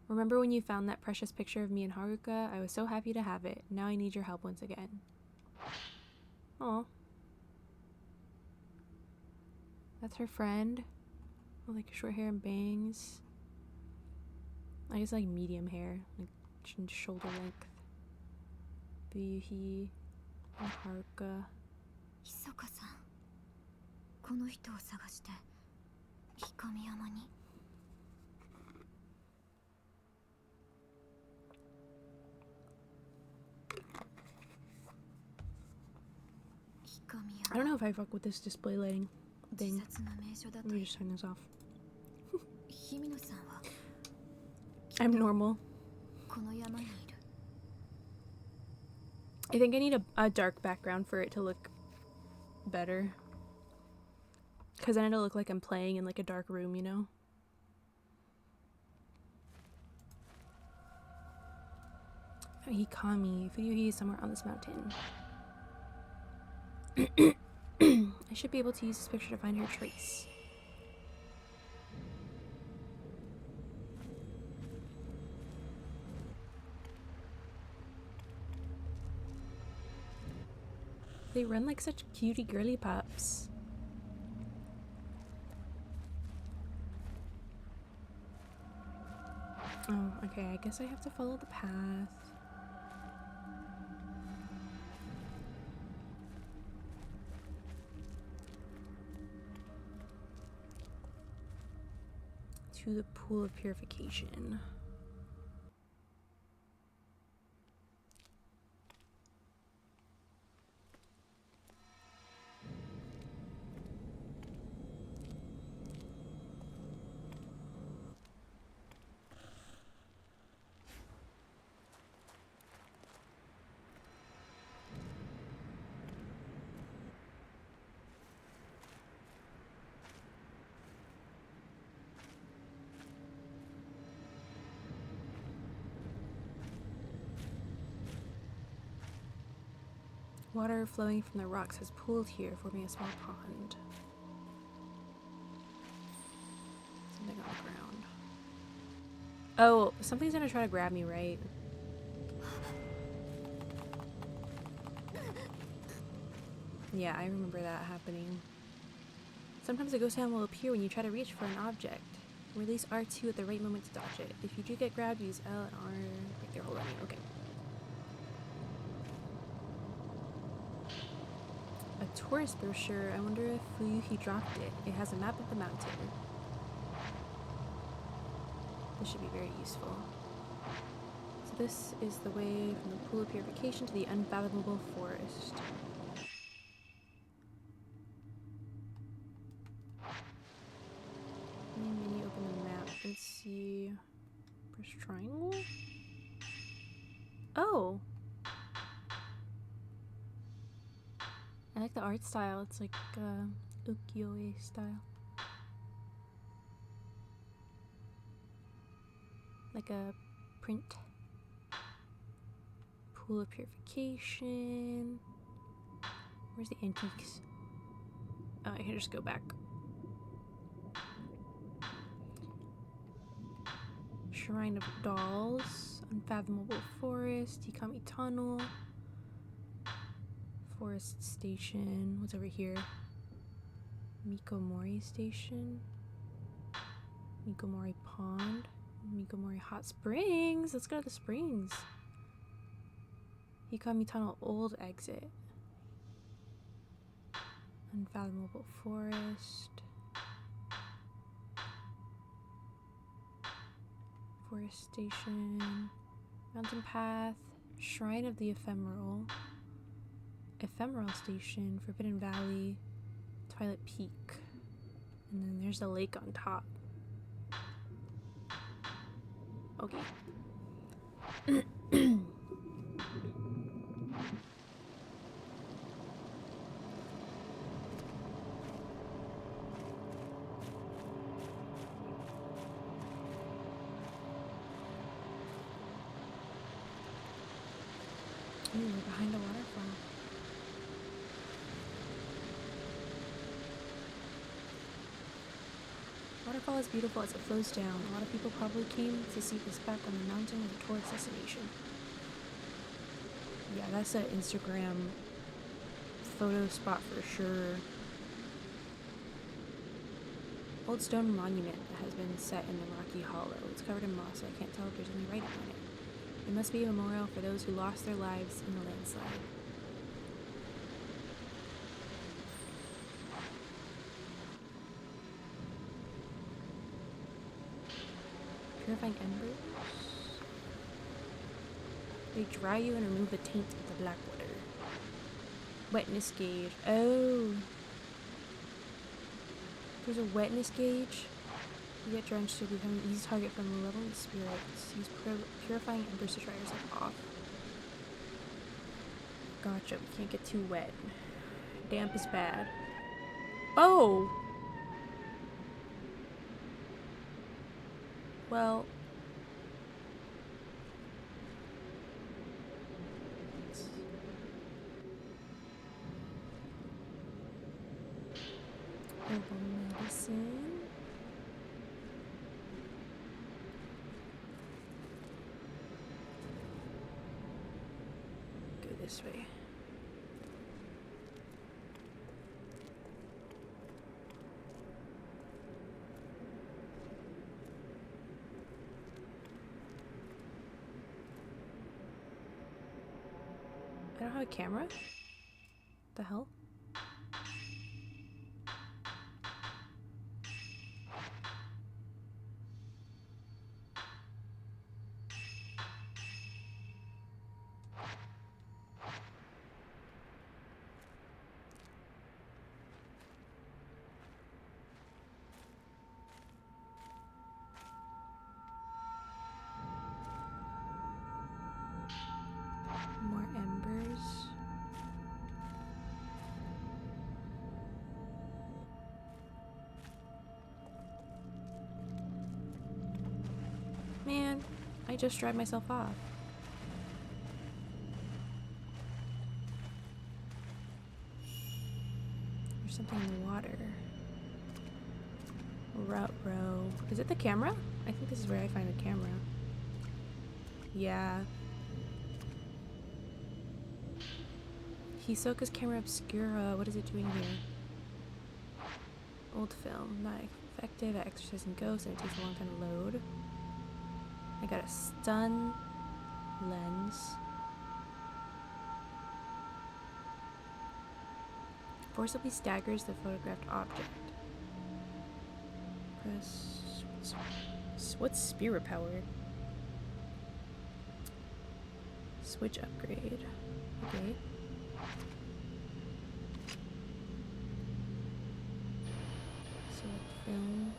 Remember when you found that precious picture of me and Haruka? I was so happy to have it. Now I need your help once again. Aw. That's her friend. With like short hair and bangs. I guess like medium hair. Like shoulder length. Fuyuhi and Haruka. ひそかさん、この人を探して氷山に。I don't know if I fuck with this display lighting thing. Let me just turn this off. I'm normal. I think I need a dark background for it to look better. Because then it'll look like I'm playing in like a dark room, you know? Hikami, Furyuhi is somewhere on this mountain. I should be able to use this picture to find her trace. They run like such cutie girly pups. Oh, okay, I guess I have to follow the path. To the pool of purification. Water flowing from the rocks has pooled here, forming a small pond. Something on the ground. Oh, something's gonna try to grab me, right? Yeah, I remember that happening. Sometimes a ghost hand will appear when you try to reach for an object. Release R2 at the right moment to dodge it. If you do get grabbed, use L and R. Right there, hold on. Okay. A tourist brochure. I wonder if Fuyuhi dropped it. It has a map of the mountain. This should be very useful. So this is the way from the pool of purification to the unfathomable forest. Menu, open the map and see. Press triangle? Oh! I like the art style. It's like ukiyo-e style. Like a print. Pool of purification. Where's the antiques? Oh, I can just go back. Shrine of Dolls. Unfathomable Forest. Hikami Tunnel. Forest Station. What's over here? Mikomori Station. Mikomori Pond. Mikomori Hot Springs. Let's go to the springs. Hikami Tunnel Old Exit. Unfathomable Forest. Forest Station. Mountain Path. Shrine of the Ephemeral. Ephemeral Station. Forbidden Valley. Twilight Peak. And then there's a lake on top. Okay. Ooh, we're behind a waterfall. Waterfall is beautiful as it flows down. A lot of people probably came to see this back on the mountain as a tourist destination. Yeah, that's an Instagram photo spot for sure. Old stone monument that has been set in a rocky hollow. It's covered in moss, so I can't tell if there's any writing on it. It must be a memorial for those who lost their lives in the landslide. Purifying embers. They dry you and remove the taint of the black water. Wetness gauge. Oh. There's a wetness gauge. You get drenched to become an easy target from malevolent spirits. Use purifying embers to dry yourself off. Gotcha. We can't get too wet. Damp is bad. Oh! Well, herbal medicine. Go this way. I don't have a camera? The hell? More embers. Man, I just drive myself off. There's something in the water. Route row. Is it the camera? I think this is where I find the camera. Yeah. Hisoka's camera obscura. What is it doing here? Old film. Not effective at exorcising ghosts and it takes a long time to load. I got a stun lens. Forcibly staggers the photographed object. Press. What's spirit power? Switch upgrade. Okay. Select film.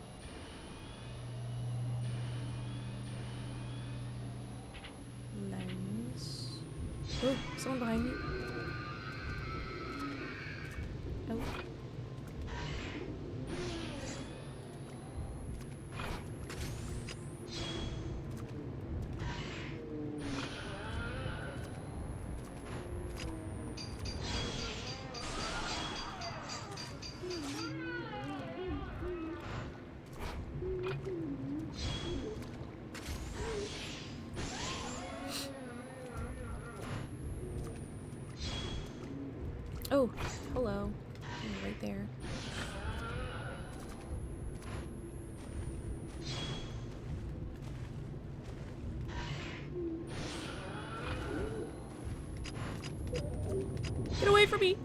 Lens. Oh, someone behind me. Oh. Oh, hello. You're right there. Get away from me!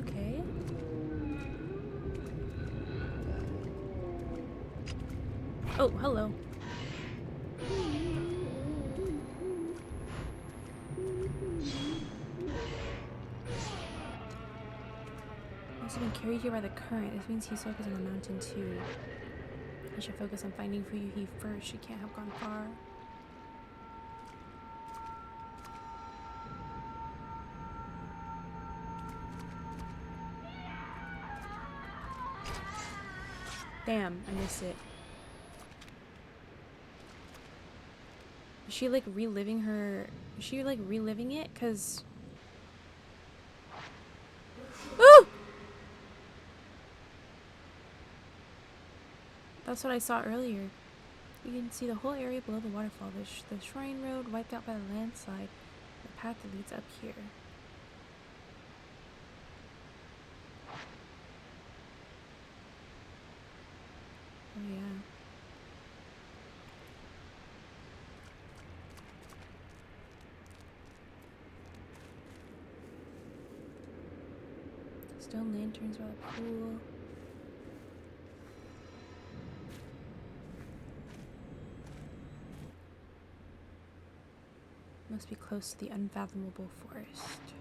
Okay. Oh, hello. I've been carried here by the current. This means Hisoka's on the mountain too. I should focus on finding Fuyuhi first. She can't have gone far. Damn, I missed it. Is she like reliving her? Is she like reliving it? Cause. Ooh! That's what I saw earlier. You can see the whole area below the waterfall. The shrine road wiped out by the landslide. The path that leads up here. Oh yeah. Stone lanterns by the pool. Must be close to the unfathomable forest.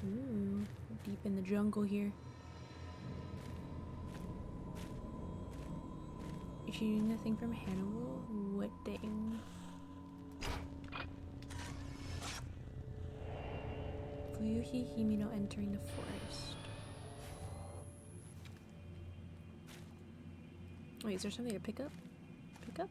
Ooh, deep in the jungle here. Is she doing the thing from Hannibal? What thing? Fuyuhi Himino entering the forest. Wait, is there something to pick up? Pick up?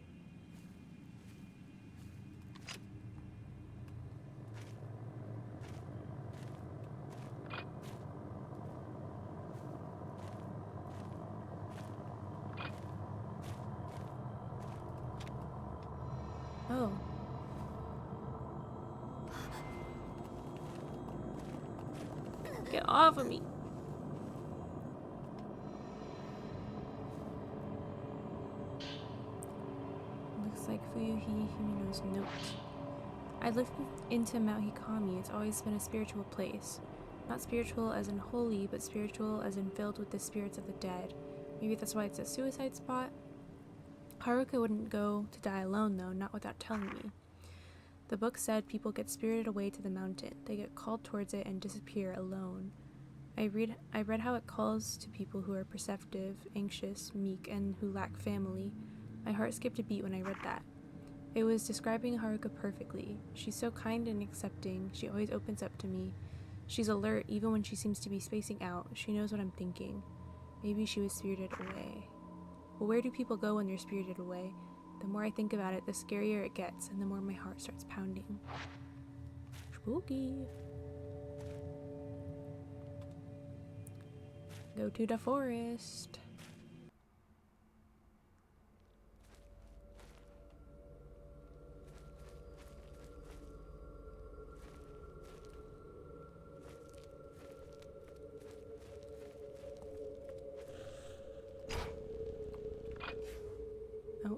Oh. Get off of me. Looks like Fuyuhi Himino's note. I looked into Mount Hikami. It's always been a spiritual place. Not spiritual as in holy, but spiritual as in filled with the spirits of the dead. Maybe that's why it's a suicide spot? Haruka wouldn't go to die alone, though, not without telling me. The book said people get spirited away to the mountain. They get called towards it and disappear alone. I read how it calls to people who are perceptive, anxious, meek, and who lack family. My heart skipped a beat when I read that. It was describing Haruka perfectly. She's so kind and accepting. She always opens up to me. She's alert even when she seems to be spacing out. She knows what I'm thinking. Maybe she was spirited away. Well, where do people go when they're spirited away? The more I think about it, the scarier it gets, and the more my heart starts pounding. Spooky. Go to the forest. Oh.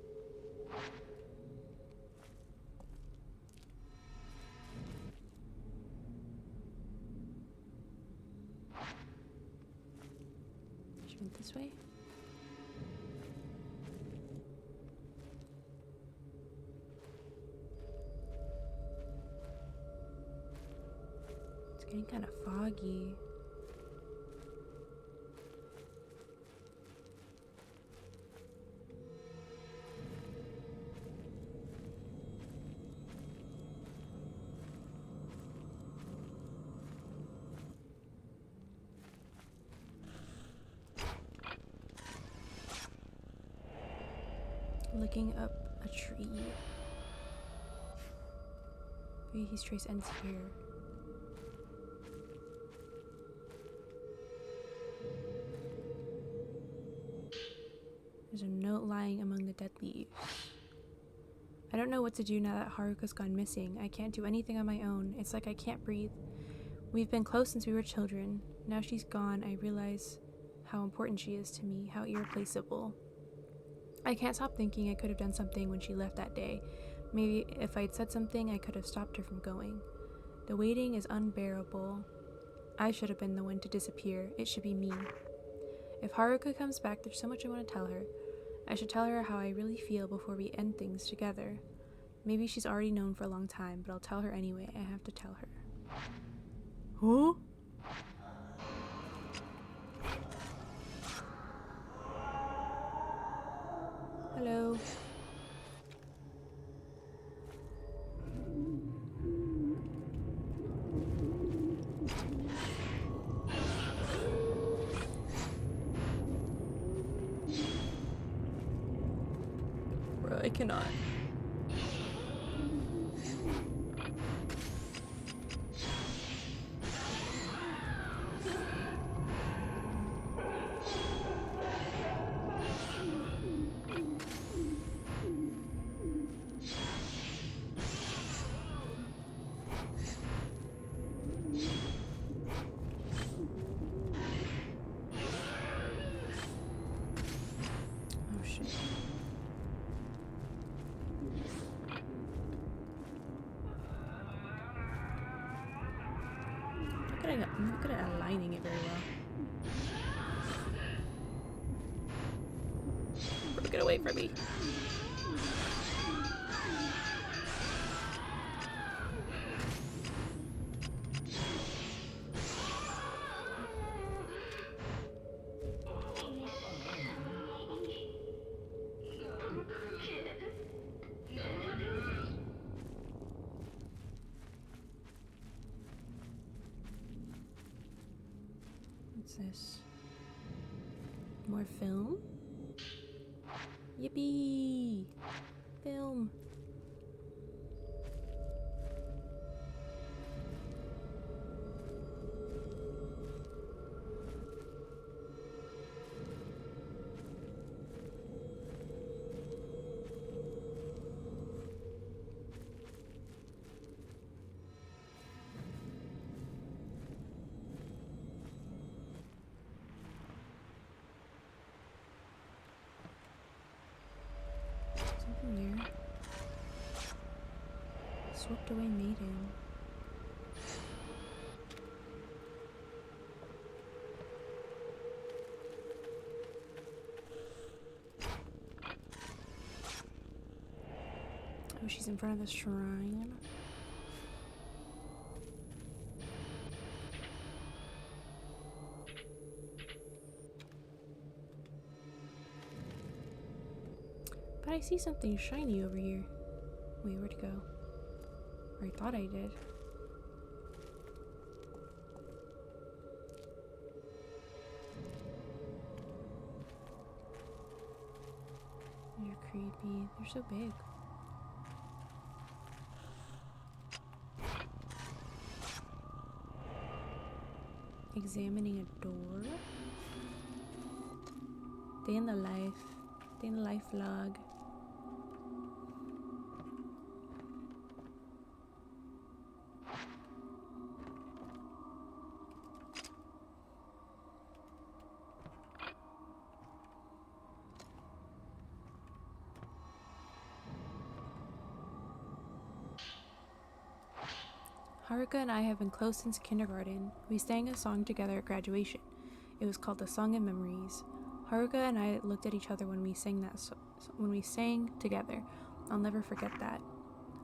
She went this way. It's getting kind of foggy. Looking up a tree. Maybe his trace ends here. There's a note lying among the dead leaves. I don't know what to do now that Haruka's gone missing. I can't do anything on my own. It's like I can't breathe. We've been close since we were children. Now she's gone, I realize how important she is to me, how irreplaceable. I can't stop thinking I could have done something when she left that day. Maybe if I'd said something, I could have stopped her from going. The waiting is unbearable. I should have been the one to disappear. It should be me. If Haruka comes back, there's so much I want to tell her. I should tell her how I really feel before we end things together. Maybe she's already known for a long time, but I'll tell her anyway. I have to tell her. Huh? Hello. Bro, I cannot. Oh shit. I'm not good at aligning it very well. took it away from me. What's this? More film? Yippee! Film! Something here. Swept away Maiden. Oh, she's in front of the shrine. But I see something shiny over here. Wait, where'd it go? Or I thought I did. They're creepy. They're so big. Examining a door. Day in the life. Day in the life vlog. Haruka and I have been close since kindergarten. We sang a song together at graduation. It was called "The Song of Memories." Haruka and I looked at each other when we sang when we sang together. I'll never forget that.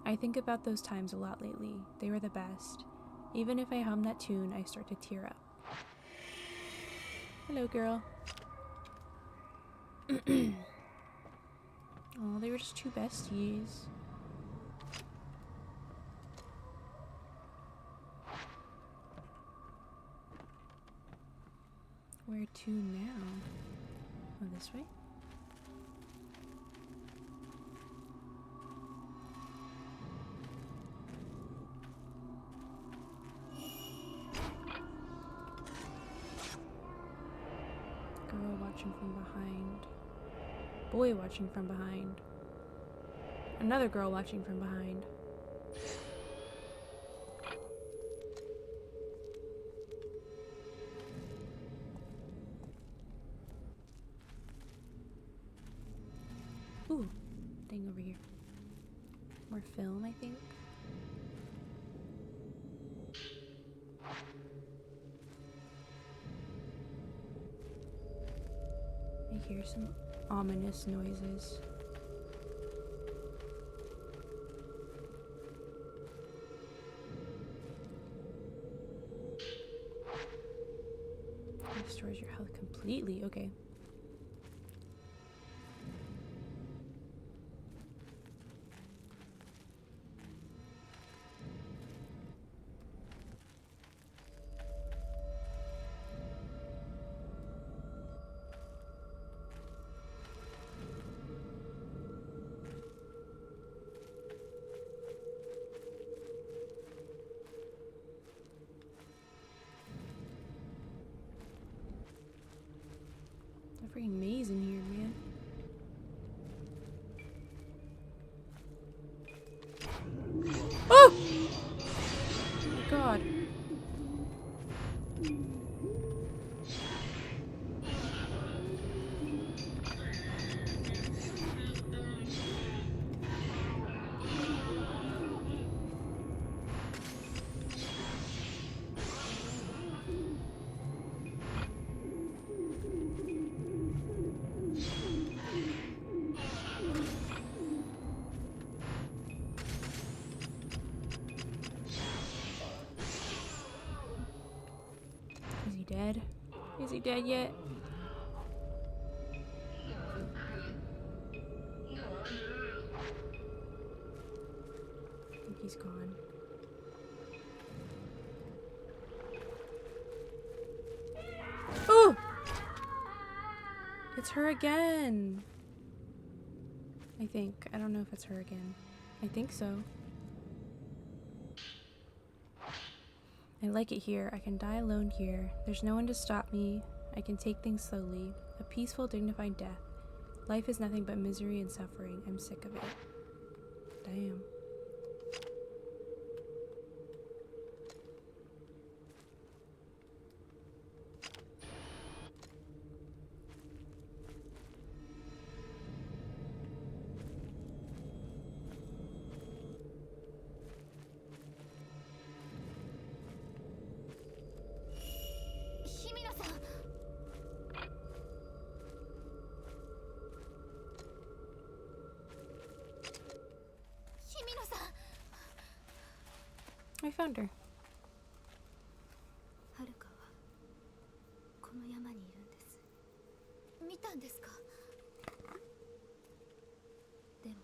I think about those times a lot lately. They were the best. Even if I hum that tune, I start to tear up. Hello, girl. Oh, they were just two besties. Where to now? Oh, this way? Girl watching from behind. Boy watching from behind. Another girl watching from behind. Ooh, thing over here. More film, I think. I hear some ominous noises. Restores your health completely. Okay. A freaking maze in here, man. Oh! Oh my god. dead? Is he dead yet? I think he's gone. Oh! It's her again. I think. I don't know if it's her again. I think so. I like it here. I can die alone here. There's no one to stop me. I can take things slowly. A peaceful, dignified death. Life is nothing but misery and suffering. I'm sick of it. Damn. I found her. はるかはこの山にいるんです。見たんですか？でも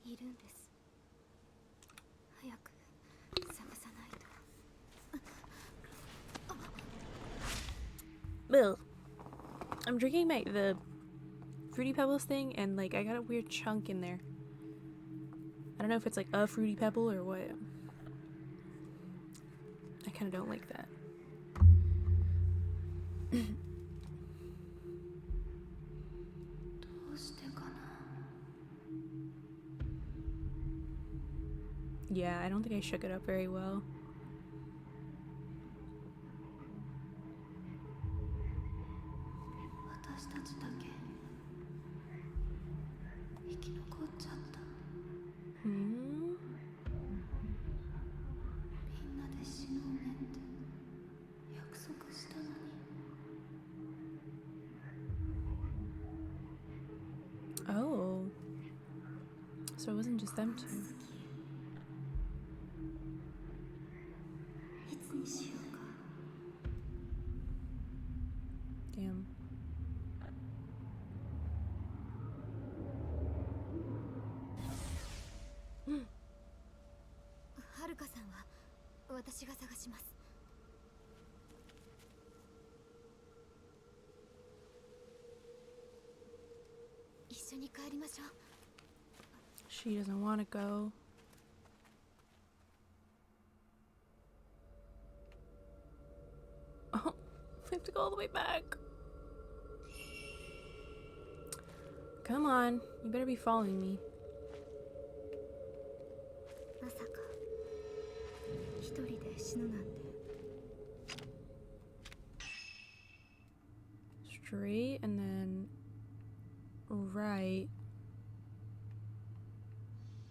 いるんです。早く探さないと。Ugh. I'm drinking the Fruity Pebbles thing, and like I got a weird chunk in there. I don't know if it's like a Fruity Pebble or what. I kind of don't like that. Yeah, I don't think I shook it up very well. Oh. So it wasn't just them two. Damn. はるかさんは私が探します。一緒に帰りましょう。 She doesn't want to go. Oh, we have to go all the way back. Come on, you better be following me. まさか一人で死ぬなんて。 Straight and then right.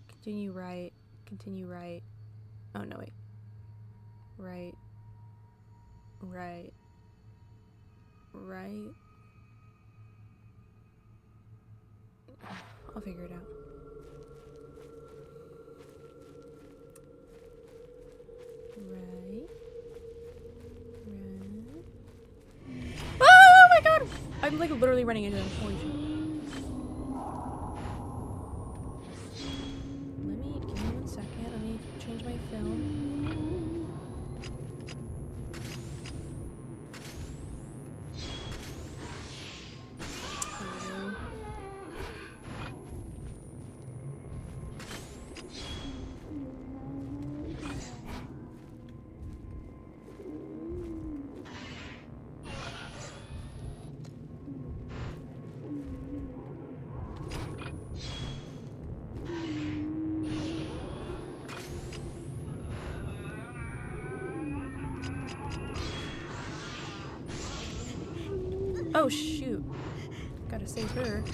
Continue right. Continue right. Oh no, wait. Right. Right. Right. I'll figure it out. Right. Right. Oh my god! I'm like literally running into them. Holy shit. Give me 1 second. Let me change my film. Oh shoot. Gotta save her.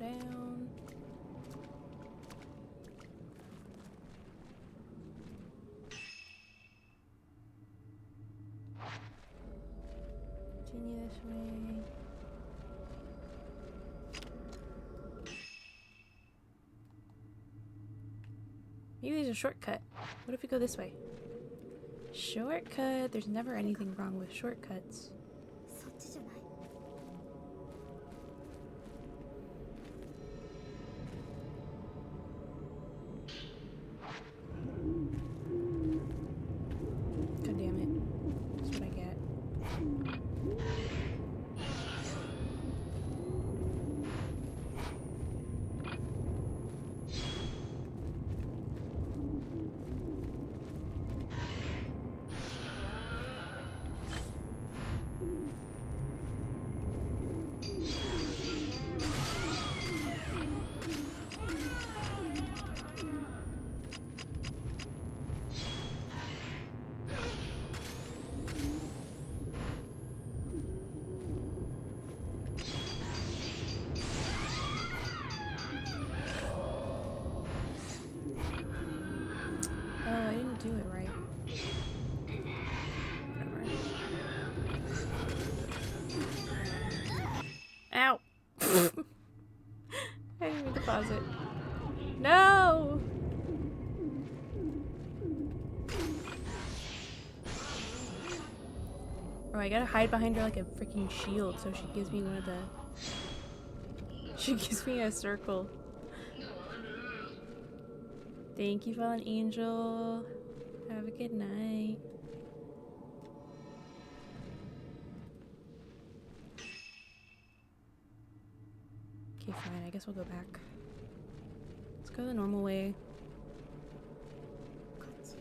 down. Continue this way. Maybe there's a shortcut. What if we go this way? Shortcut! There's never anything wrong with shortcuts. そっちじゃない。 God damn it. That's what I get. Oh, I didn't do it right. Whatever. Ow! I didn't mean to pause it. No! Oh, I gotta hide behind her like a freaking shield so she gives me one of the... She gives me a circle. Thank you, Fallen Angel. Have a good night. Okay, fine. I guess we'll go back. Let's go the normal way. こっち。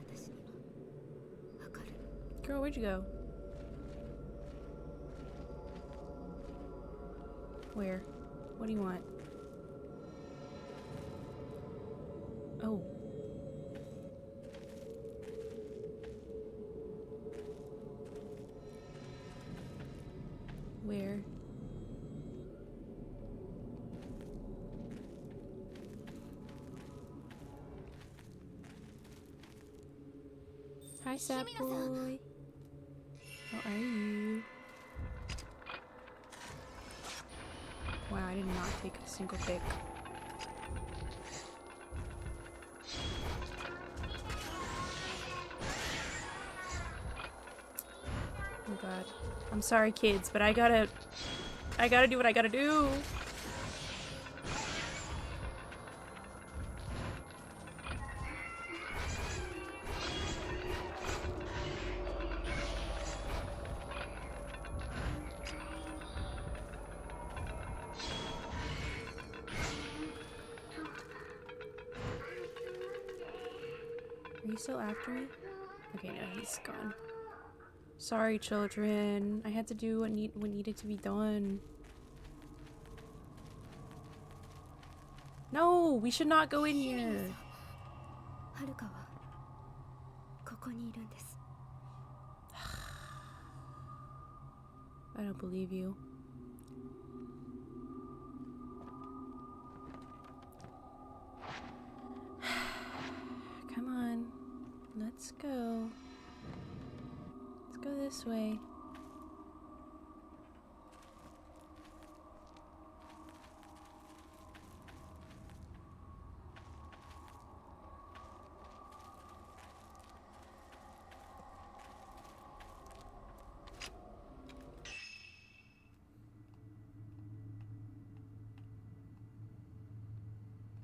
私にもわかる。 Girl, where'd you go? Where? What do you want? Oh. Where? Hi, Sap Boy. How are you? Wow, I did not take a single pick. Oh god. I'm sorry, kids, but I gotta do what I gotta do. Are you still after me? Okay, no, he's gone. Sorry, children. I had to do what needed to be done. No, we should not go in here. はるかはここにいるんです。 I don't believe you. Come on. Let's go. Let's go this way.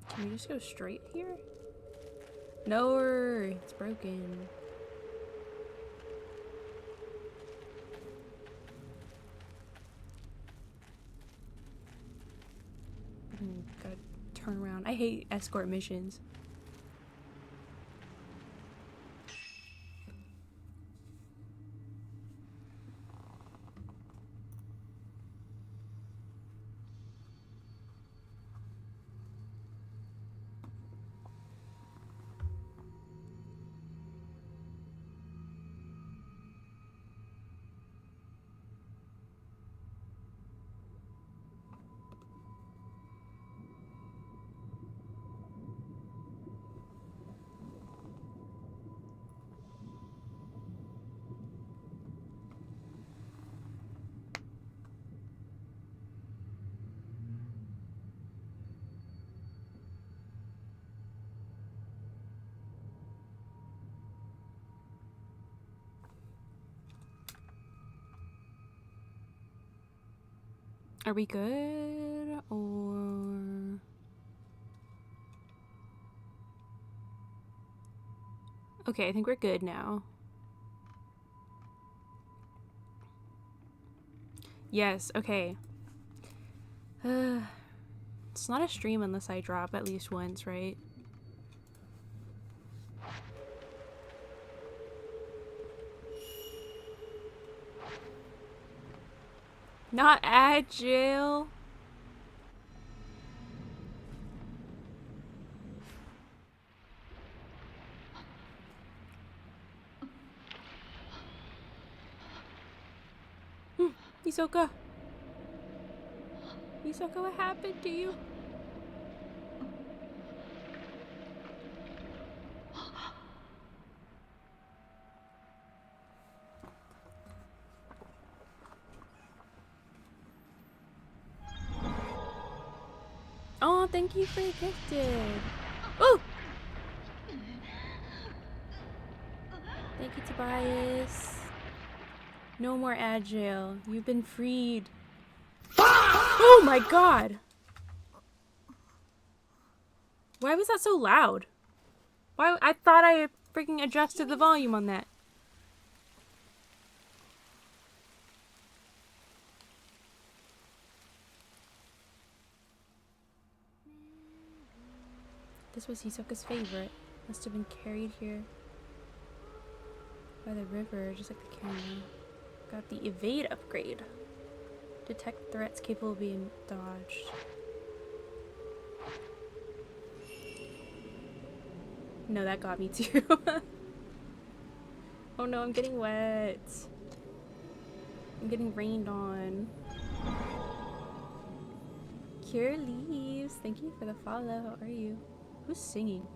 Can we just go straight here? No, it's broken. Gotta turn around. I hate escort missions. Are we good or... Okay, I think we're good now. Yes, okay. It's not a stream unless I drop at least once, right? Not agile. Hisoka. Hisoka, what happened to you? Oh, thank you for the gifted. Oh! Thank you, Tobias. No more agile. You've been freed. Oh my god! Why was that so loud? Why? I thought I freaking adjusted the volume on that. This was Hisoka's favorite. Must have been carried here by the river, just like the camera. Got the evade upgrade. Detect threats capable of being dodged. No, that got me too. Oh no, I'm getting wet. I'm getting rained on. Cure leaves. Thank you for the follow. How are you? Who's singing?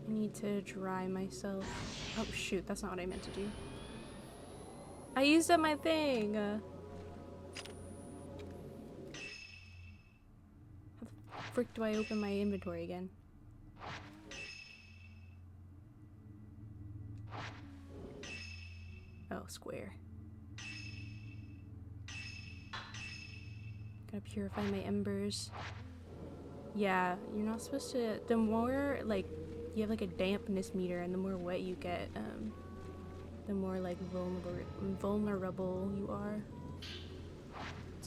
I need to dry myself. Oh shoot, that's not what I meant to do. I used up my thing. How the frick do I open my inventory again? Oh, square. Gotta purify my embers. Yeah, you're not supposed to. The more like you have like a dampness meter, and the more wet you get, the more like vulnerable you are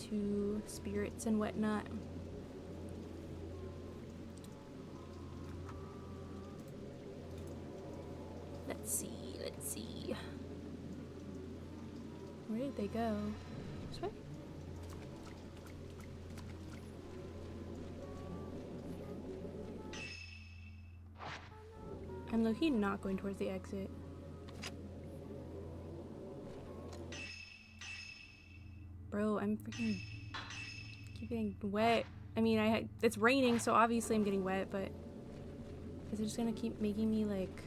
to spirits and whatnot. Let's see. Where did they go? This way? I'm low-key not going towards the exit. Bro, I'm freaking keep getting wet. I mean, it's raining, so obviously I'm getting wet, but is it just gonna keep making me like...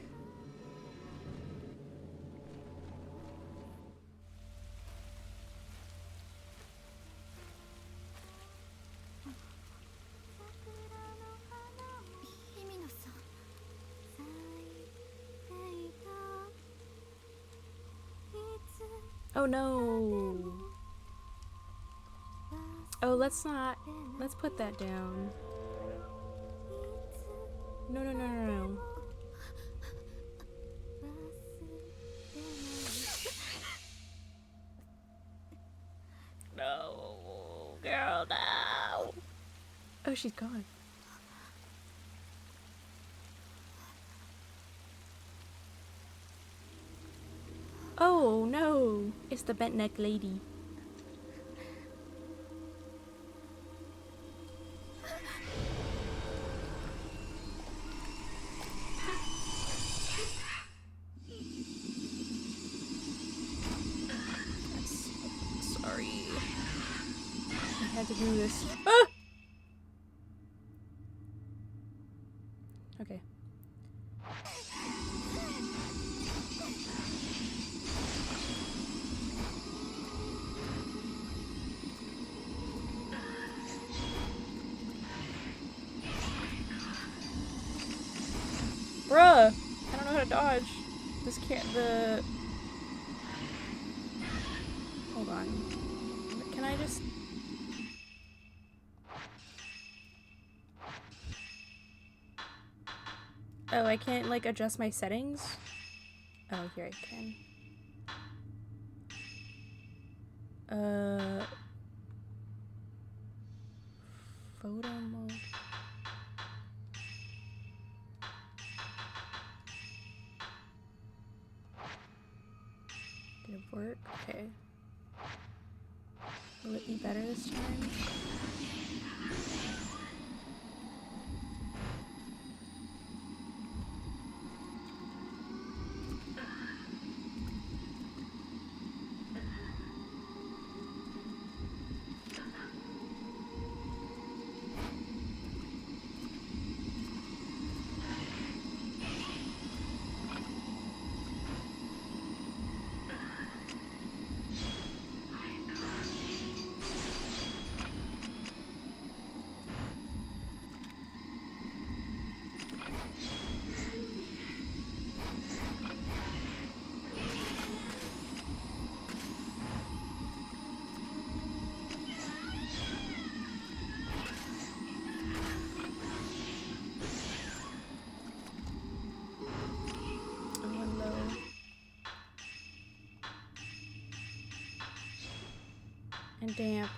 Oh no! Oh, let's put that down. No. No, girl, no! Oh, she's gone. Oh no! It's the bent neck lady. Sorry. I had to do this. Ah! Okay. Bruh! I don't know how to dodge. This can't. Hold on. Can I just. Oh, I can't, like, adjust my settings? Oh, here I can. Photo mode. Did it work? Okay. Will it be better this time? And damp.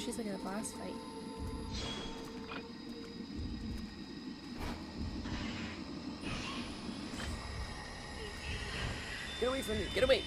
She's like a boss fight. Get away from me! Get away!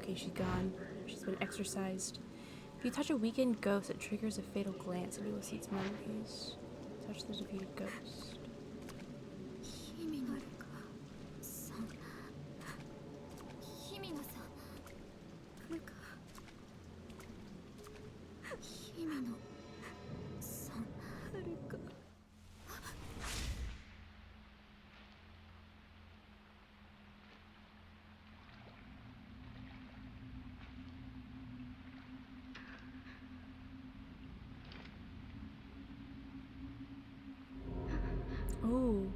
Okay, she's gone. She's been exorcised. If you touch a weakened ghost, it triggers a fatal glance and you will see its memories. Touch the defeated ghost. 日比野さんはるか日比野さんはるか Oh.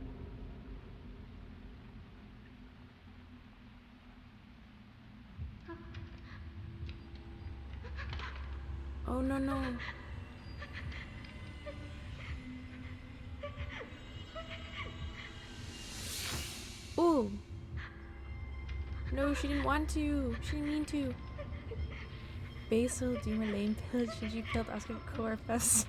Oh no no. Oh. No, she didn't want to. She didn't mean to. Basil, Duma Lane pillage. Should you killed Oscar Corpus?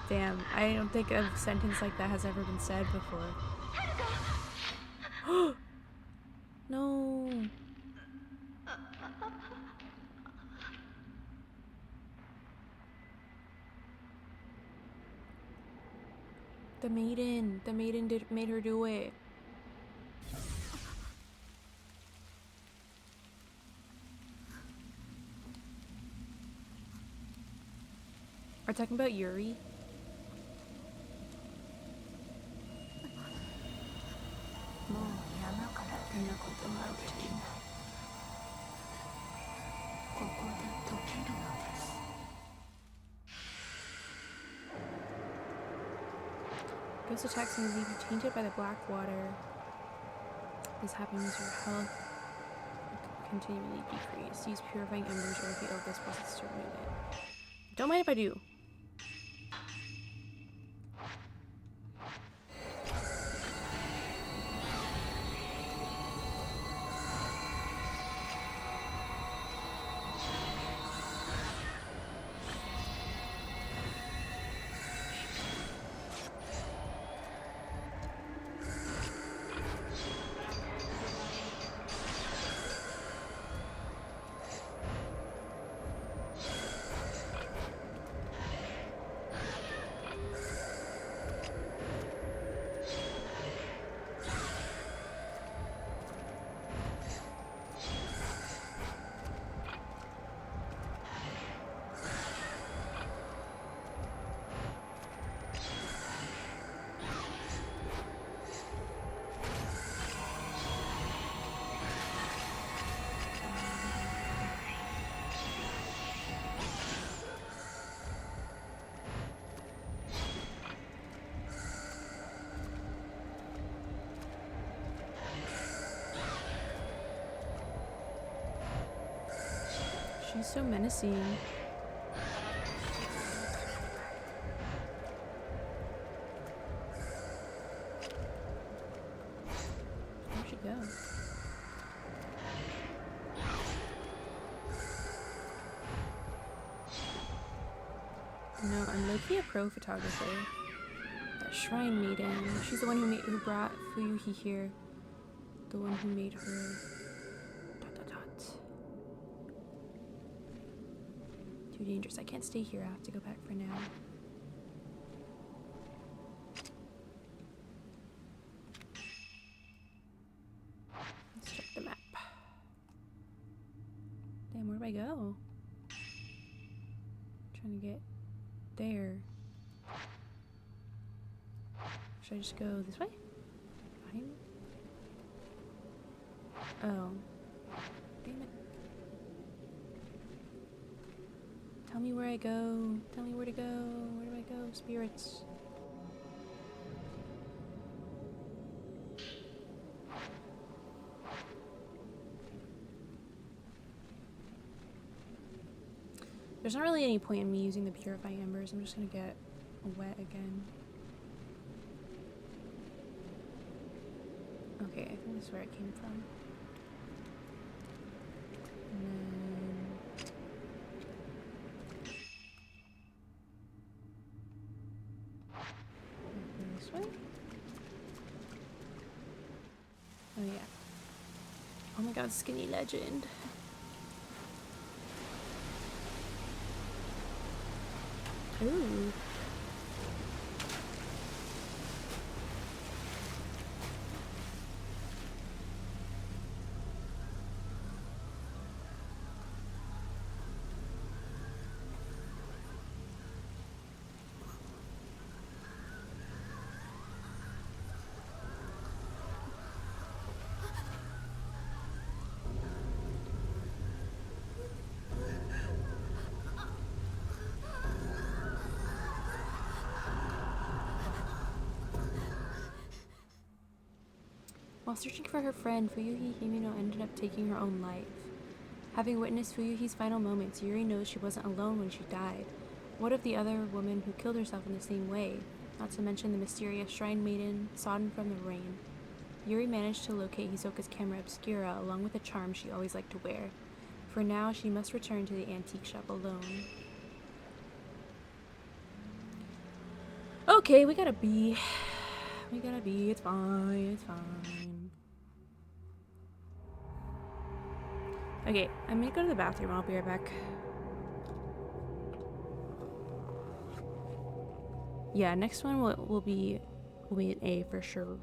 Damn, I don't think a sentence like that has ever been said before. No. The maiden made her do it. Are we talking about Yuri? Ghost attacks may leave you tainted by the black water. This happens your health will continually decrease. Use purifying embers or if you this process to remove it. Don't mind if I do. She's so menacing. Where'd she go? No, I'm low-key a pro photographer. That shrine maiden. She's the one who brought Fuyuhi here. The one who made her. ... Too dangerous. I can't stay here. I have to go back for now. Let's check the map. Damn, where do I go? I'm trying to get there. Should I just go this way? Behind me? Oh. Damn it. Tell me where I go. Tell me where to go. Where do I go? Spirits. There's not really any point in me using the purifying embers. I'm just gonna get wet again. Okay, I think this is where it came from. And then this way. Oh yeah. Oh my god, skinny legend. Ooh. While searching for her friend, Fuyuhi Himino ended up taking her own life. Having witnessed Fuyuhi's final moments, Yuri knows she wasn't alone when she died. What of the other woman who killed herself in the same way? Not to mention the mysterious shrine maiden, sodden from the rain. Yuri managed to locate Hisoka's camera obscura along with a charm she always liked to wear. For now, she must return to the antique shop alone. Okay, we gotta be. We gotta be. It's fine. It's fine. Okay, I'm gonna go to the bathroom. I'll be right back. Yeah, next one will be an A for sure.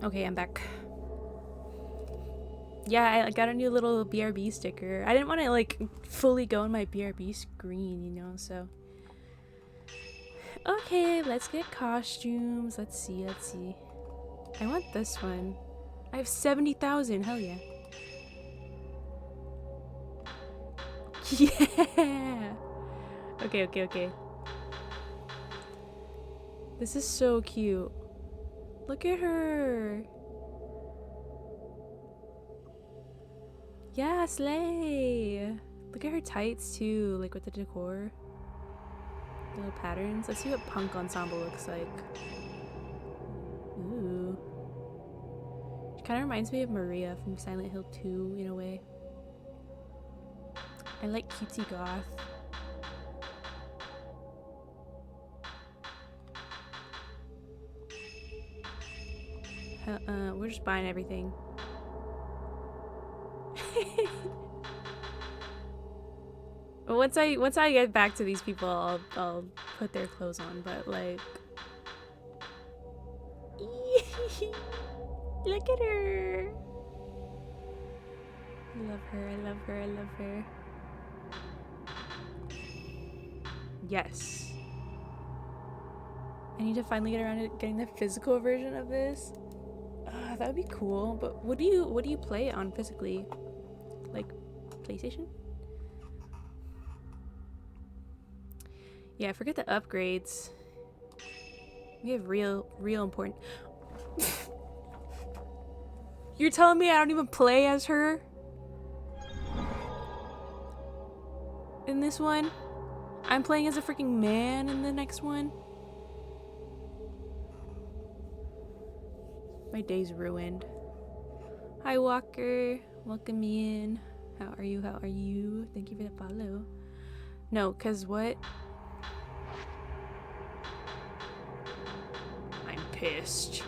Okay, I'm back. Yeah, I got a new little BRB sticker. I didn't want to like fully go on my BRB screen, you know, so. Okay, let's get costumes. Let's see. I want this one. I have 70,000. Hell yeah. Yeah. Okay. This is so cute. Look at her. Yeah, slay. Look at her tights too, like with the decor. The little patterns. Let's see what punk ensemble looks like. Ooh. She kind of reminds me of Maria from Silent Hill 2 in a way. I like cutesy goth. We're just buying everything. Once I get back to these people, I'll put their clothes on. But like, look at her. I love her. Yes. I need to finally get around to getting the physical version of this. That would be cool. But what do you play it on physically? Like PlayStation? Yeah, forget the upgrades. We have real important. You're telling me I don't even play as her? In this one? I'm playing as a freaking man in the next one? My day's ruined. Hi, Walker. Welcome in. How are you? Thank you for the follow. No, cause what? I'm pissed.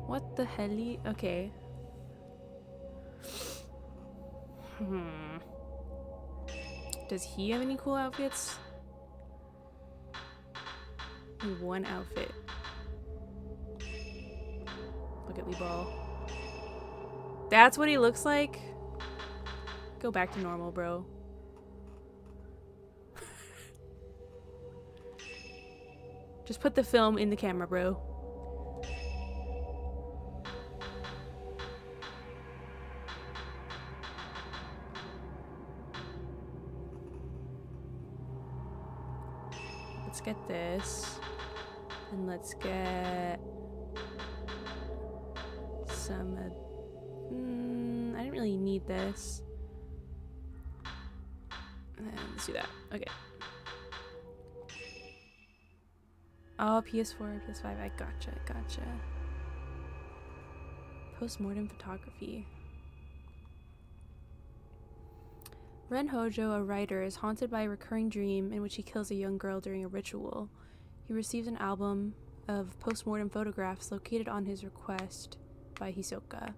What the hell? Okay. Does he have any cool outfits? One outfit. Look at Lee Ball. That's what he looks like? Go back to normal, bro. Just put the film in the camera, bro. Let's get this. And let's get some I didn't really need this. And then let's do that. Okay. Oh, PS4, PS5. I gotcha. Postmortem photography. Ren Hojo, a writer, is haunted by a recurring dream in which he kills a young girl during a ritual. He receives an album of postmortem photographs located on his request by Hisoka.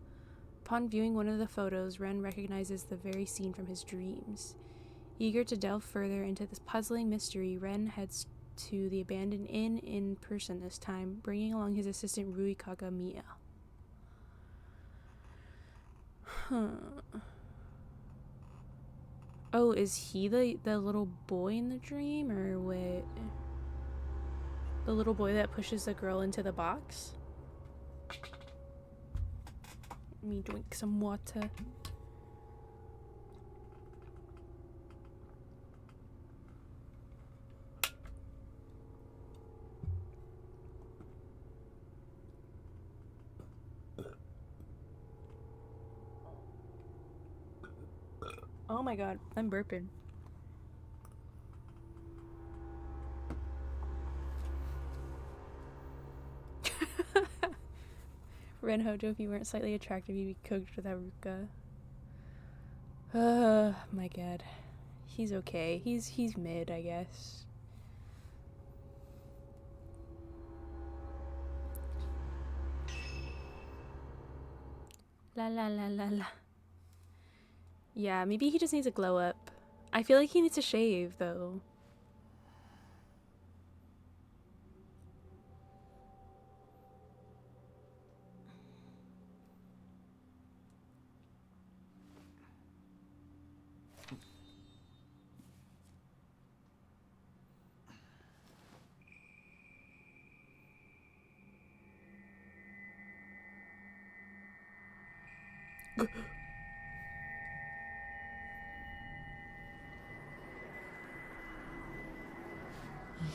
Upon viewing one of the photos, Ren recognizes the very scene from his dreams. Eager to delve further into this puzzling mystery, Ren heads to the abandoned inn in person this time, bringing along his assistant Rui Kagamiya. Oh, is he the little boy in the dream, or what? The little boy that pushes the girl into the box? Let me drink some water. Oh my god, I'm burping. Ren Hojo, if you weren't slightly attractive, you'd be cooked with Haruka. My god. He's okay. He's mid, I guess. La la la la la. Yeah, maybe he just needs a glow up. I feel like he needs to shave, though.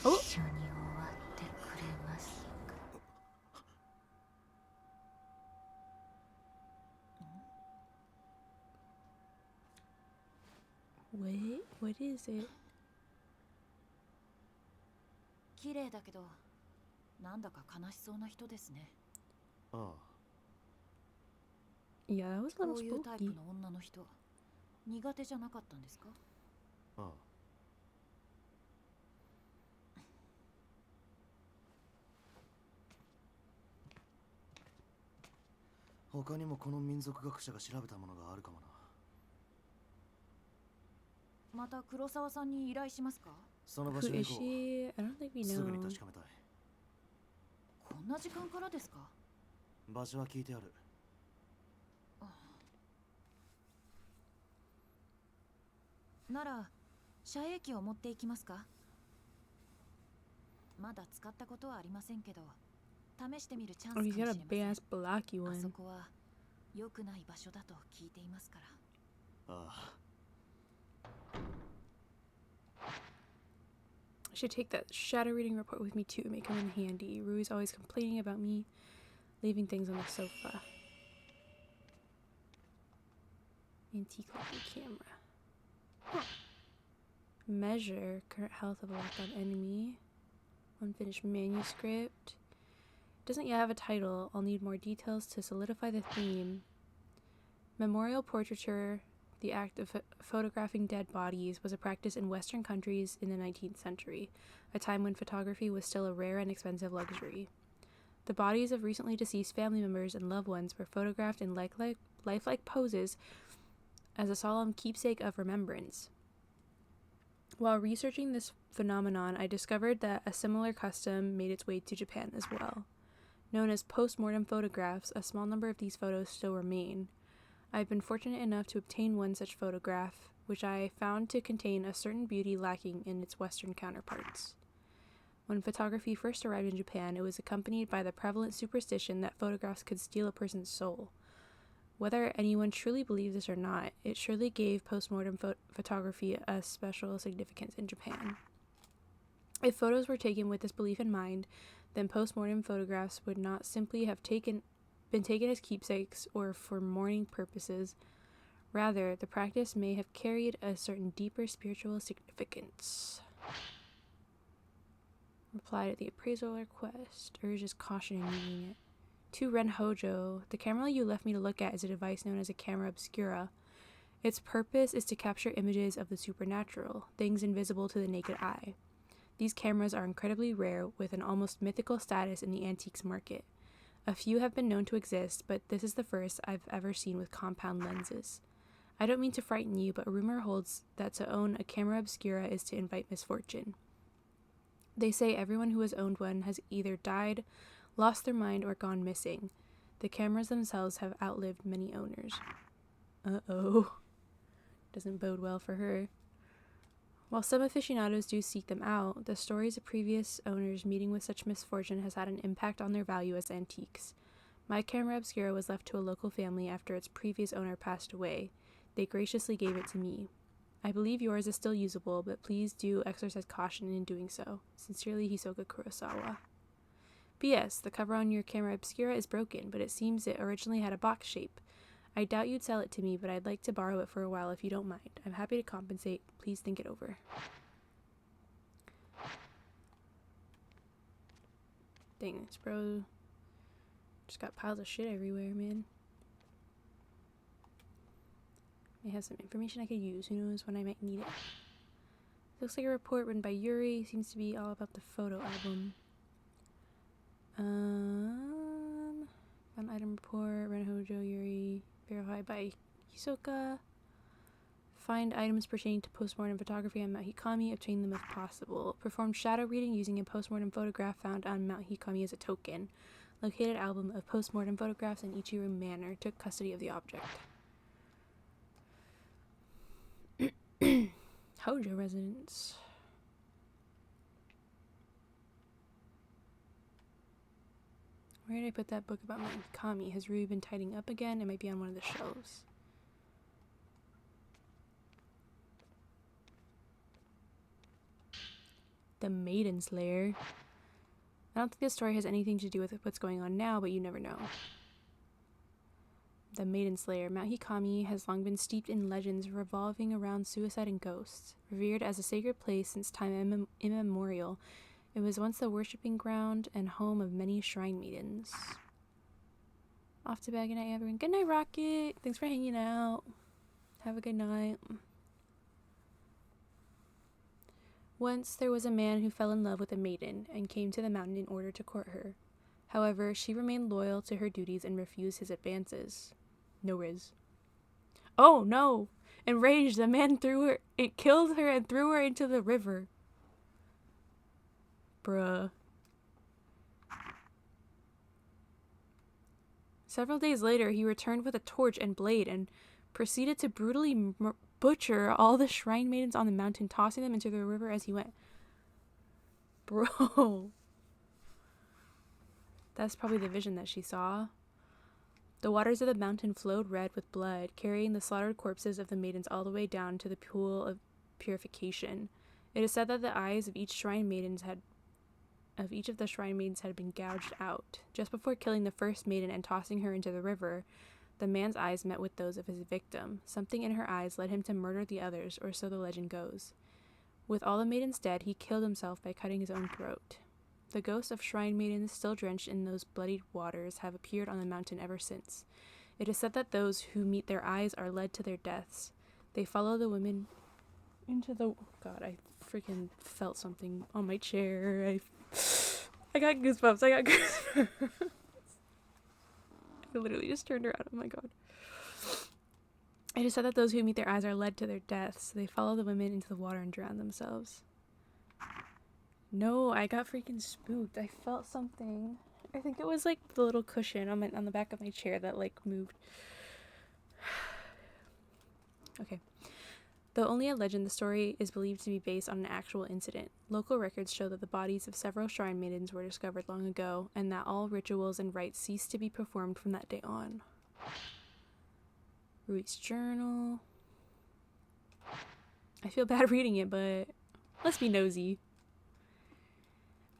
Oh. 一緒に終わってくれますか。 Wait, what is it? 綺麗だけどなんだか悲しそうな人ですね。あ Yeah, that was a こ little ういうタイプ spooky. の女の人苦手じゃなかったんですか。あ、ああ。他にもこの民族学者が調べたものがあるかもな。また黒沢さんに依頼しますか。その場 Who 所へ is 行こ she? I don't think we う。すぐに know. 確かめたい。こんな時間からですか。場所は聞いてある。なら遮影機を持っていきますか。まだ使ったことはありませんけど試してみるチャンス Oh, かも he's しれ got ま a せん。 big ass blocky あそ one. こは良くない場所だと聞いていますから。ああ。I should take that shadow reading report with me too, make him in handy. Rui's always complaining about me leaving things on the sofa. Antique looking camera. Huh. Measure current health of a locked on enemy. Unfinished manuscript. Doesn't yet have a title. I'll need more details to solidify the theme. Memorial portraiture, the act of photographing dead bodies, was a practice in Western countries in the 19th century, a time when photography was still a rare and expensive luxury. The bodies of recently deceased family members and loved ones were photographed in lifelike poses as a solemn keepsake of remembrance. While researching this phenomenon, I discovered that a similar custom made its way to Japan as well. Known as post-mortem photographs, a small number of these photos still remain. I've been fortunate enough to obtain one such photograph, which I found to contain a certain beauty lacking in its Western counterparts. When photography first arrived in Japan, it was accompanied by the prevalent superstition that photographs could steal a person's soul. Whether anyone truly believes this or not, it surely gave postmortem photography a special significance in Japan. If photos were taken with this belief in mind, then postmortem photographs would not simply have been taken as keepsakes or for mourning purposes. Rather, the practice may have carried a certain deeper spiritual significance. Reply to the appraisal request. Urges caution in using it. To Ren Hojo, the camera you left me to look at is a device known as a camera obscura. Its purpose is to capture images of the supernatural, things invisible to the naked eye. These cameras are incredibly rare, with an almost mythical status in the antiques market. A few have been known to exist, but this is the first I've ever seen with compound lenses. I don't mean to frighten you, but rumor holds that to own a camera obscura is to invite misfortune. They say everyone who has owned one has either died, lost their mind, or gone missing. The cameras themselves have outlived many owners. Uh-oh. Doesn't bode well for her. While some aficionados do seek them out, the stories of previous owners meeting with such misfortune has had an impact on their value as antiques. My camera obscura was left to a local family after its previous owner passed away. They graciously gave it to me. I believe yours is still usable, but please do exercise caution in doing so. Sincerely, Hisoka Kurosawa. P.S. The cover on your camera obscura is broken, but it seems it originally had a box shape. I doubt you'd sell it to me, but I'd like to borrow it for a while if you don't mind. I'm happy to compensate. Please think it over. Dang, this bro just got piles of shit everywhere, man. May have some information I could use. Who knows when I might need it. Looks like a report written by Yuri. Seems to be all about the photo album. Found item report. Renhojo Yuri. Verified by Hisoka. Find items pertaining to postmortem photography on Mount Hikami. Obtain them if possible. Performed shadow reading using a postmortem photograph found on Mount Hikami as a token. Located album of postmortem photographs in Ichiru Manor. Took custody of the object. Hojo residence. Where did I put that book about Mount Hikami? Has Rui been tidying up again? It might be on one of the shelves. The Maiden's Lair. I don't think this story has anything to do with what's going on now, but you never know. The Maiden's Lair. Mount Hikami has long been steeped in legends revolving around suicide and ghosts. Revered as a sacred place since time immemorial, it was once the worshipping ground and home of many shrine maidens. Off to bed. Good night, everyone. Good night, Rocket. Thanks for hanging out. Have a good night. Once there was a man who fell in love with a maiden and came to the mountain in order to court her. However, she remained loyal to her duties and refused his advances. No riz. Oh no! Enraged, the man killed her and threw her into the river. Bruh. Several days later, he returned with a torch and blade and proceeded to brutally butcher all the shrine maidens on the mountain, tossing them into the river as he went. Bro. That's probably the vision that she saw. The waters of the mountain flowed red with blood, carrying the slaughtered corpses of the maidens all the way down to the pool of purification. It is said that the eyes of each of the shrine maidens had been gouged out. Just before killing the first maiden and tossing her into the river, the man's eyes met with those of his victim. Something in her eyes led him to murder the others, or so the legend goes. With all the maidens dead, he killed himself by cutting his own throat. The ghosts of shrine maidens still drenched in those bloodied waters have appeared on the mountain ever since. It is said that those who meet their eyes are led to their deaths. They follow the women into the... God, I freaking felt something on my chair. I got goosebumps. I literally just turned around. Oh my god. It is said that those who meet their eyes are led to their deaths. They follow the women into the water and drown themselves. No, I got freaking spooked. I felt something. I think it was like the little cushion on the back of my chair that like moved. Okay. Though only a legend, the story is believed to be based on an actual incident. Local records show that the bodies of several shrine maidens were discovered long ago, and that all rituals and rites ceased to be performed from that day on. Rui's journal. I feel bad reading it, but let's be nosy.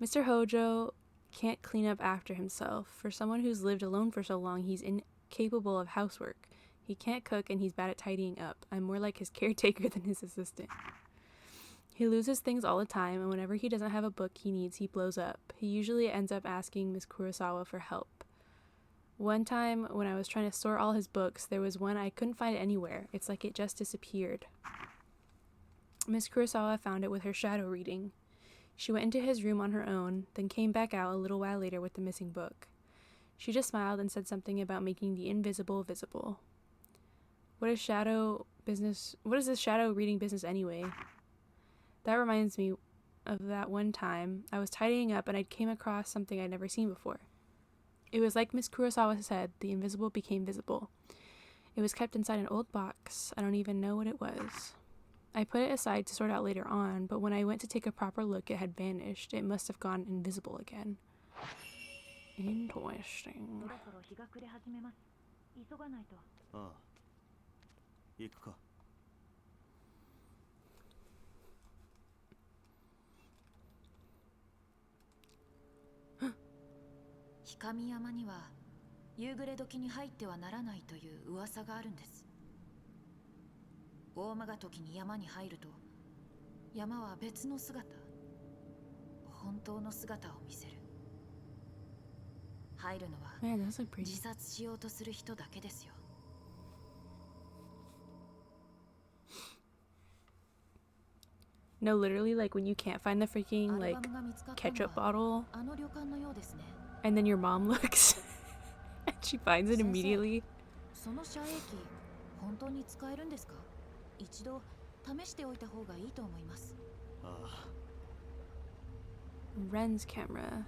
Mr. Hojo can't clean up after himself. For someone who's lived alone for so long, he's incapable of housework. He can't cook and he's bad at tidying up. I'm more like his caretaker than his assistant. He loses things all the time, and whenever he doesn't have a book he needs, he blows up. He usually ends up asking Miss Kurosawa for help. One time, when I was trying to store all his books, there was one I couldn't find it anywhere. It's like it just disappeared. Miss Kurosawa found it with her shadow reading. She went into his room on her own, then came back out a little while later with the missing book. She just smiled and said something about making the invisible visible. What is this shadow reading business anyway? That reminds me of that one time I was tidying up and I came across something I'd never seen before. It was like Miss Kurosawa said, the invisible became visible. It was kept inside an old box. I don't even know what it was. I put it aside to sort out later on, but when I went to take a proper look, it had vanished. It must have gone invisible again. Interesting. ああ、行くか。氷上山には夕暮れ時に入ってはならないという噂があるんです。大間が時に山に入ると、山は別の姿、本当の姿を見せる。入るのは Man, those look pretty. 自殺しようとする人だけですよ。No, literally, like when you can't find the freaking like ketchup bottle, and then your mom looks, and she finds it immediately. その遮影機、本当に使えるんですか？一度試しておいた方がいいと思います。ああ。Ren's camera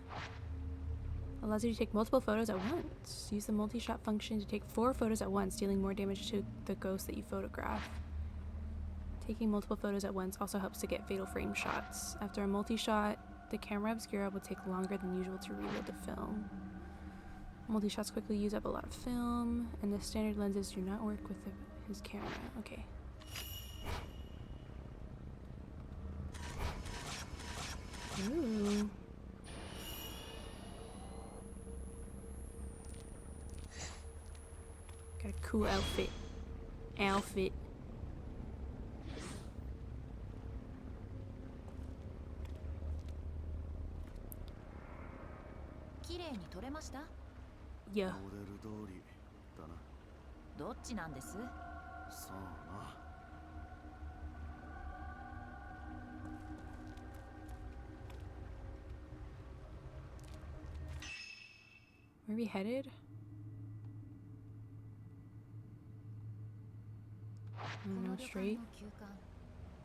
allows you to take multiple photos at once. Use the multi-shot function to take 4 photos at once, dealing more damage to the ghost that you photograph. Taking multiple photos at once also helps to get fatal frame shots. After a multi-shot, the camera obscura will take longer than usual to reload the film. Multi-shots quickly use up a lot of film, and the standard lenses do not work with his camera. Okay. Ooh. Got a cool outfit. 綺麗に撮れました？ Yeah. モデル通りだな。どっちなんです？さあ Where are we headed? I don't know, straight?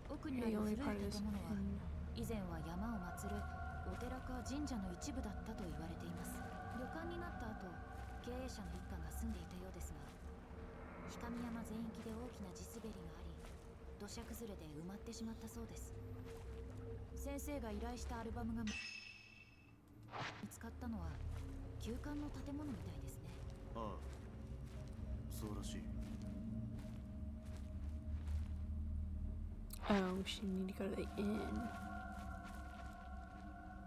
奥にあ The る only 古い part of this 建物は inn. 以前は山を祀るお寺か神社の一部だったと言われています。旅館になった後、経営者の一家が住んでいたようですが、氷上山全域で大きな地滑りがあり、土砂崩れで埋まってしまったそうです。先生が依頼したアルバムが見つかったのは旧館の建物みたいですね。ああ、そうらしい。 Oh, we should need to go to the inn.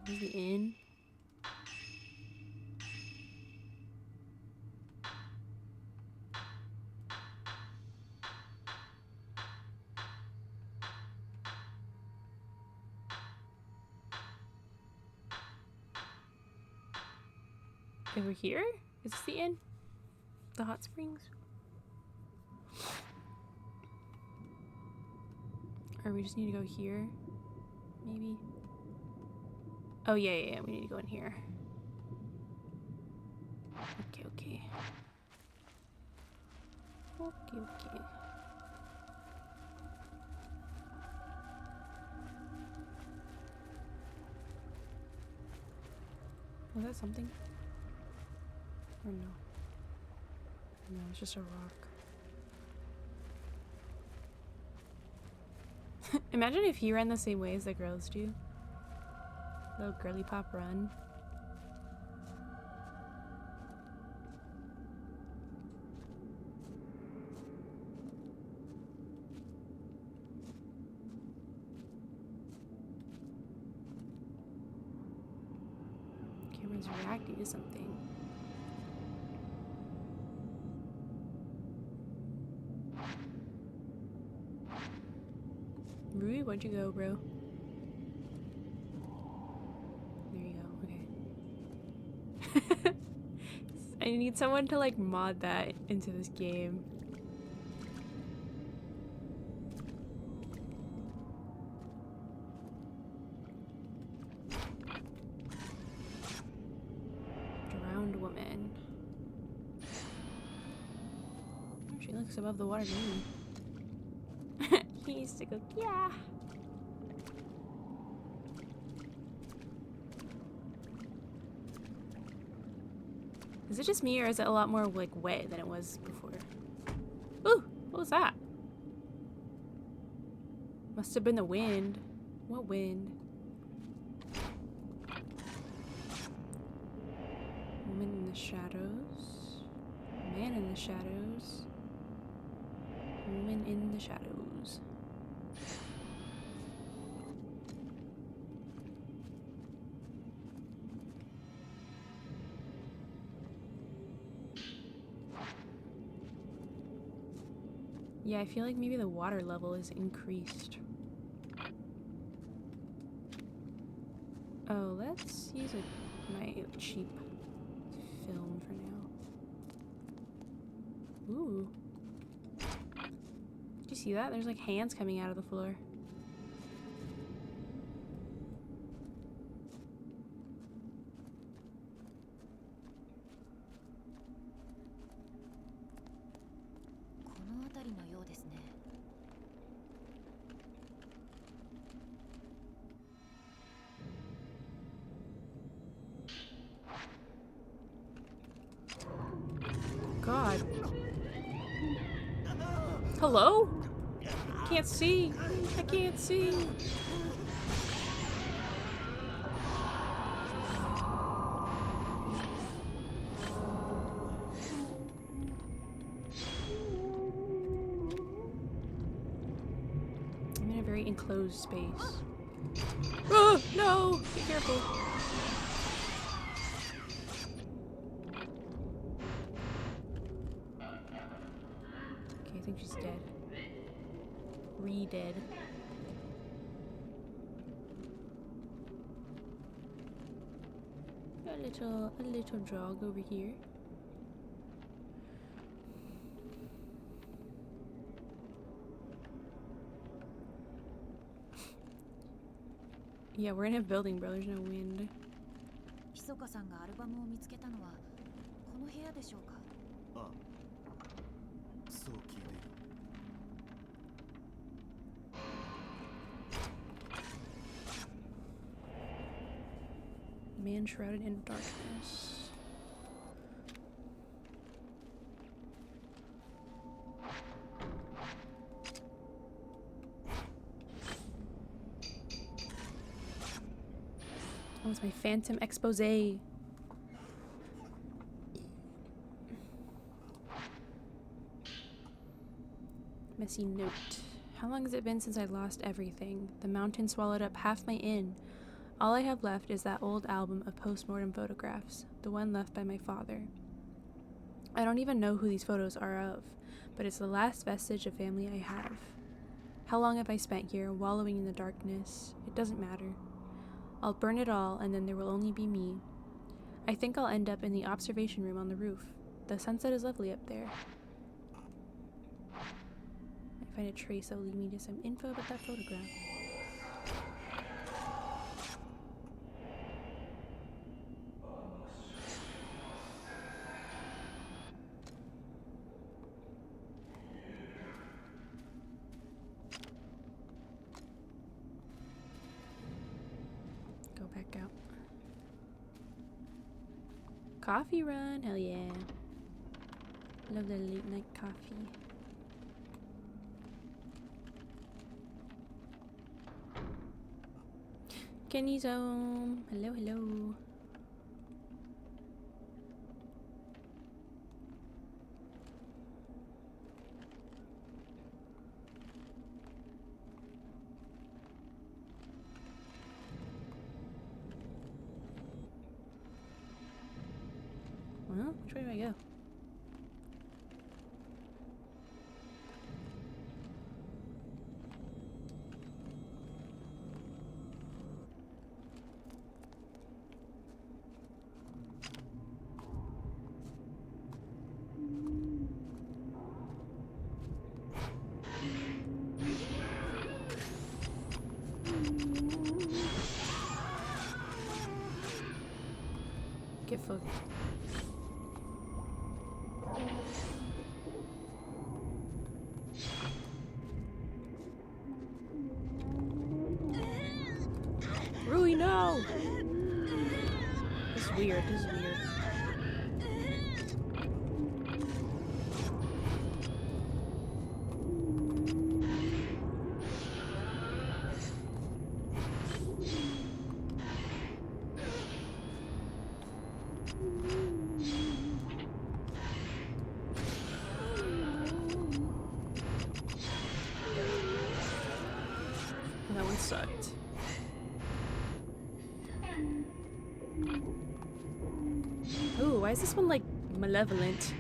Is the inn? Over here? Is this the inn? The hot springs? Or we just need to go here? Maybe? Oh, yeah. We need to go in here. Okay. Okay. Was that something? Or no? No, it's just a rock. Imagine if he ran the same way as the girls do. Little girly pop run. Camera's reacting to something. Rui, where'd you go, bro? There you go, okay. I need someone to like mod that into this game. Drowned woman. She looks above the water to me. He needs to go, yeah. Is it just me or is it a lot more like wet than it was before? Ooh, what was that? Must have been the wind. What wind? Woman in the shadows. Man in the shadows. Woman in the shadows. Yeah, I feel like maybe the water level is increased. Oh, let's use my cheap film for now. Ooh. Did you see that? There's like hands coming out of the floor. God. Hello? Can't see. I can't see. I'm in a very enclosed space. Oh, no! think she's dead. Re-dead. A little jog over here. Yeah, we're in a building, bro. There's no wind. ひそかさんがアルバムを見つけたのはこの部屋でしょうか。ああ、そう聞いている。 Man shrouded in darkness. Oh, it's my phantom expose. Messy note. How long has it been since I lost everything? The mountain swallowed up half my inn. All I have left is that old album of post-mortem photographs, the one left by my father. I don't even know who these photos are of, but it's the last vestige of family I have. How long have I spent here, wallowing in the darkness? It doesn't matter. I'll burn it all, and then there will only be me. I think I'll end up in the observation room on the roof. The sunset is lovely up there. I find a trace that will lead me to some info about that photograph. Go back out. Coffee run, hell yeah. Love the late night coffee. Kenny's home. Hello, hello. Well, which way do I go? Get fucked. Rui, no! This is weird, this is weird. That one sucked. Ooh, why is this one like malevolent?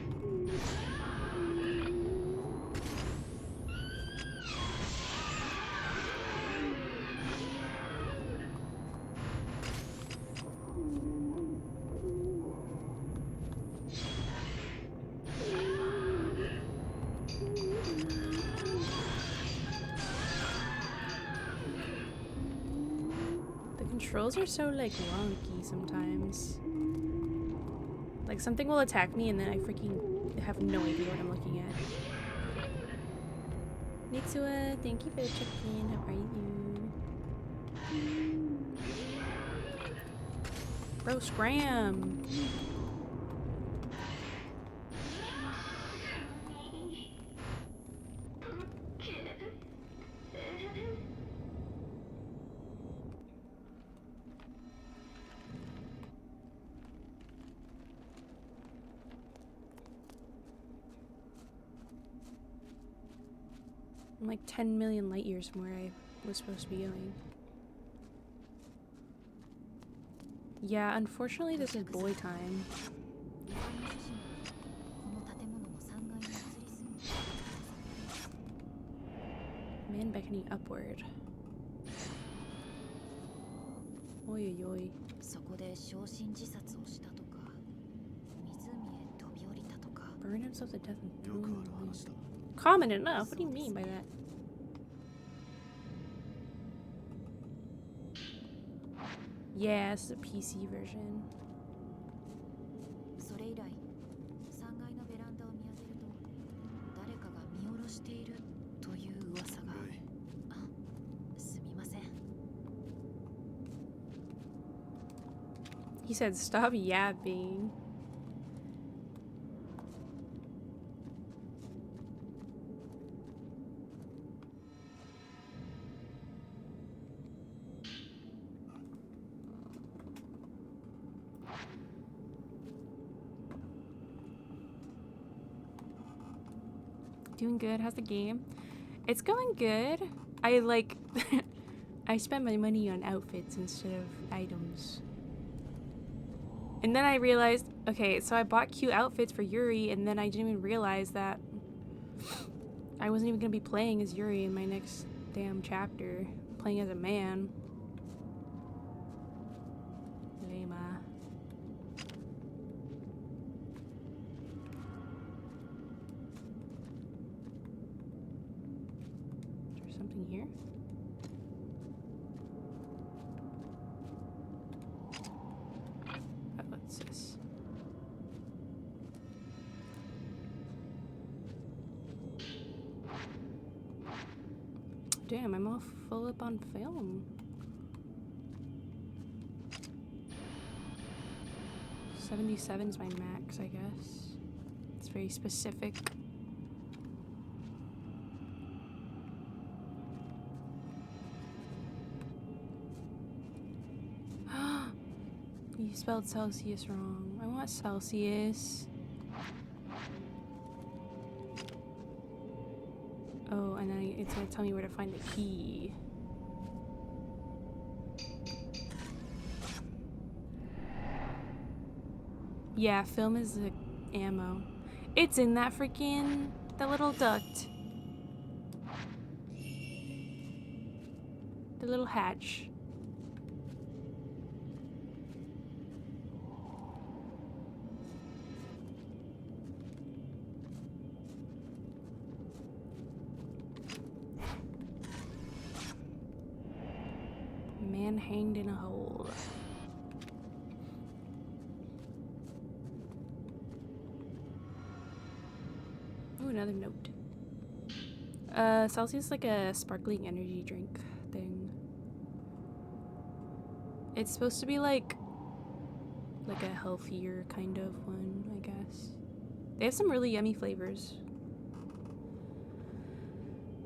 The controls are so like wonky sometimes. Like something will attack me and then I freaking have no idea what I'm looking at. Nitsua, thank you for the check-in. How are you? Bro, scram! I'm like 10 million light years from where I was supposed to be going. Yeah, unfortunately this is boy time. hand beckoning upward. Oi, oi, oi. そこで焼身自殺をしたとか、湖へ飛び降りたとか。 Burn himself to death and よくある話だ。 common enough. What do you mean by that? Yeah, this is a PC version. それ以来、3階のベランダを見上げると、誰かが見下ろしているという噂が。ルイ、あ、すみません。 He said, "Stop yapping." Doing good. How's the game? It's going good. I like I spent my money on outfits instead of items. And then I realized, okay, so I bought cute outfits for Yuri, and then I didn't even realize that I wasn't even gonna be playing as Yuri in my next damn chapter. Playing as a man. Lame. Is there something here? What's this? Damn, I'm all full up on film. 77 is my max, I guess. It's very specific. You spelled Celsius wrong. I want Celsius. Oh, and then it's gonna tell me where to find the key. Yeah, film is the ammo. It's in that that little duct. The little hatch. Man hanged in a hole. Ooh, another note. Celsius is like a sparkling energy drink thing. It's supposed to be like a healthier kind of one, I guess. They have some really yummy flavors.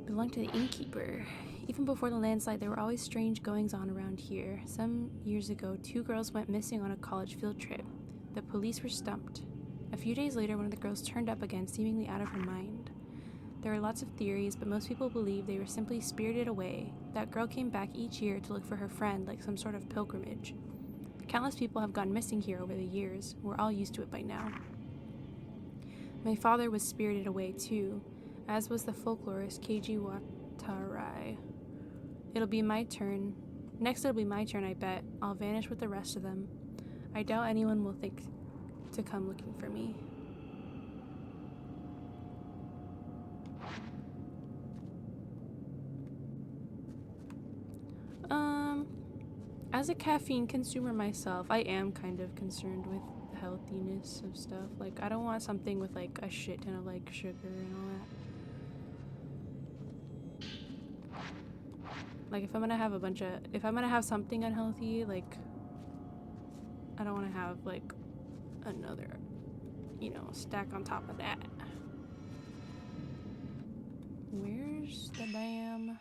Belonged to the innkeeper. Even before the landslide, there were always strange goings-on around here. Some years ago, 2 girls went missing on a college field trip. The police were stumped. A few days later, one of the girls turned up again, seemingly out of her mind. There are lots of theories, but most people believe they were simply spirited away. That girl came back each year to look for her friend, like some sort of pilgrimage. Countless people have gone missing here over the years. We're all used to it by now. My father was spirited away too, as was the folklorist Keiji Watarai. It'll be my turn. Next it'll be my turn, I bet. I'll vanish with the rest of them. I doubt anyone will think to come looking for me. As a caffeine consumer myself, I am kind of concerned with the healthiness of stuff. Like, I don't want something with like a shit ton of like sugar and all that. Like, if I'm gonna have something unhealthy, like, I don't want to have like another, stack on top of that. Where's the damn?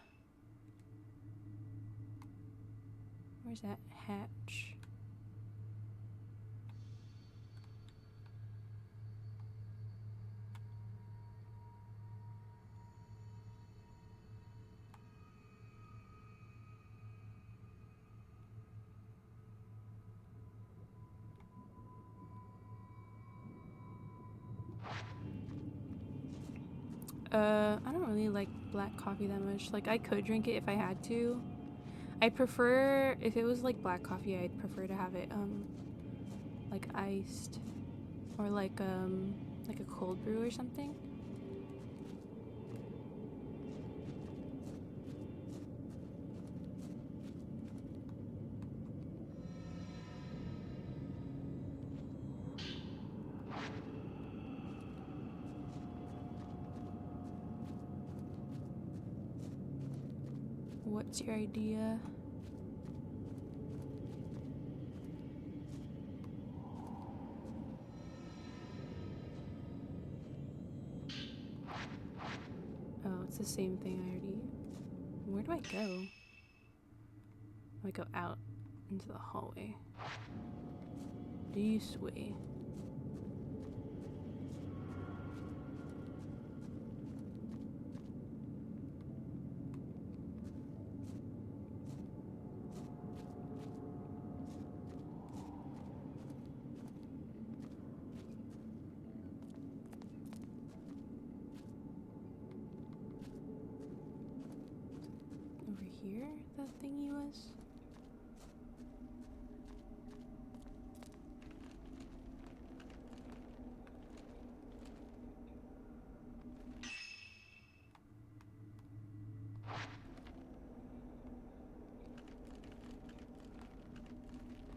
Where's that hatch? I don't really like black coffee that much. Like, I could drink it if I had to. I'd prefer, if it was like black coffee, I'd prefer to have it, like iced. Or like a cold brew or something. What's your idea? Oh, it's the same thing I already... Where do I go? I go out into the hallway. This way. Over here, that thingy was?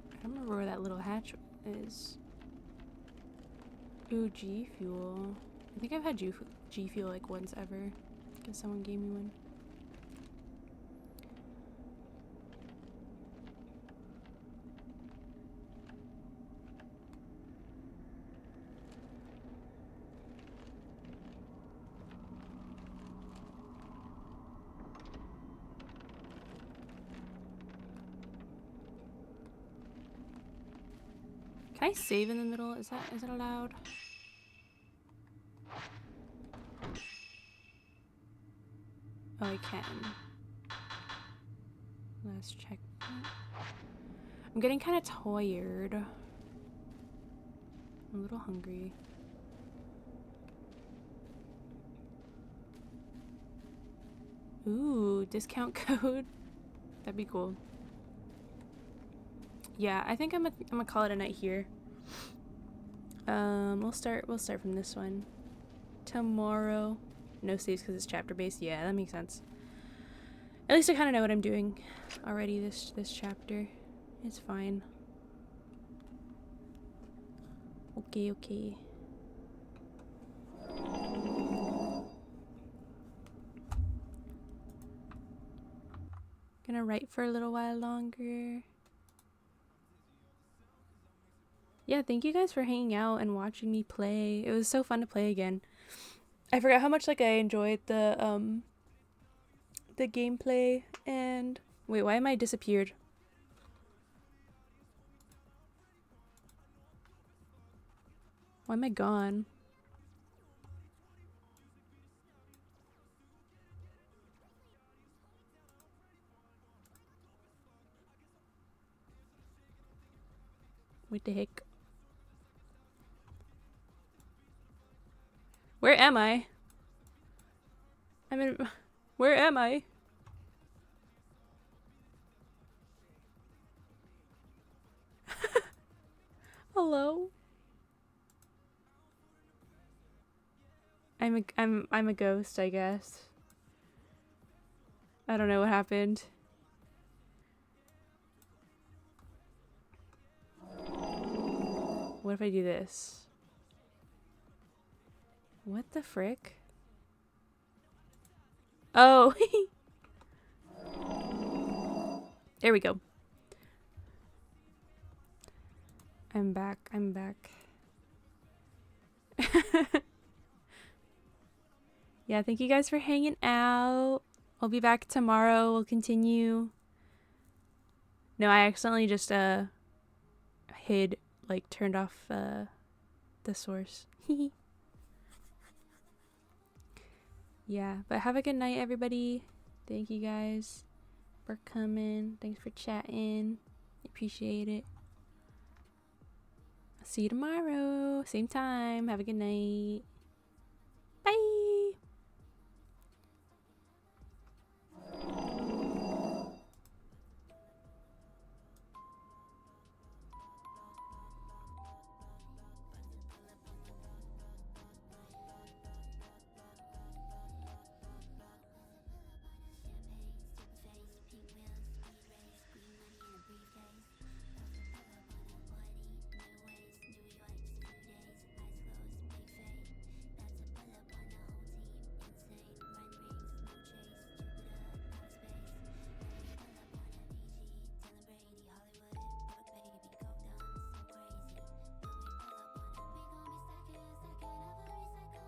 I don't remember where that little hatch is. Ooh, G Fuel. I think I've had G Fuel like once ever. Because someone gave me one. Can I save in the middle? Is it allowed? Oh, I can. Last check. I'm getting kind of tired. I'm a little hungry. Ooh, discount code. That'd be cool. Yeah, I think I'm gonna call it a night here. We'll start from this one. Tomorrow. No saves because it's chapter based. Yeah, that makes sense. At least I kind of know what I'm doing already this chapter. It's fine. Okay. Gonna write for a little while longer. Yeah, thank you guys for hanging out and watching me play. It was so fun to play again. I forgot how much like I enjoyed the gameplay. And wait, why am I disappeared? Why am I gone? What the heck? Where am I? Where am I? Hello? I'm a ghost, I guess. I don't know what happened. What if I do this? What the frick? Oh. There we go. I'm back. Yeah, thank you guys for hanging out. I'll be back tomorrow. We'll continue. No, I accidentally just turned off the source. Yeah, but have a good night, everybody. Thank you guys for coming. Thanks for chatting. Appreciate it. See you tomorrow. Same time. Have a good night.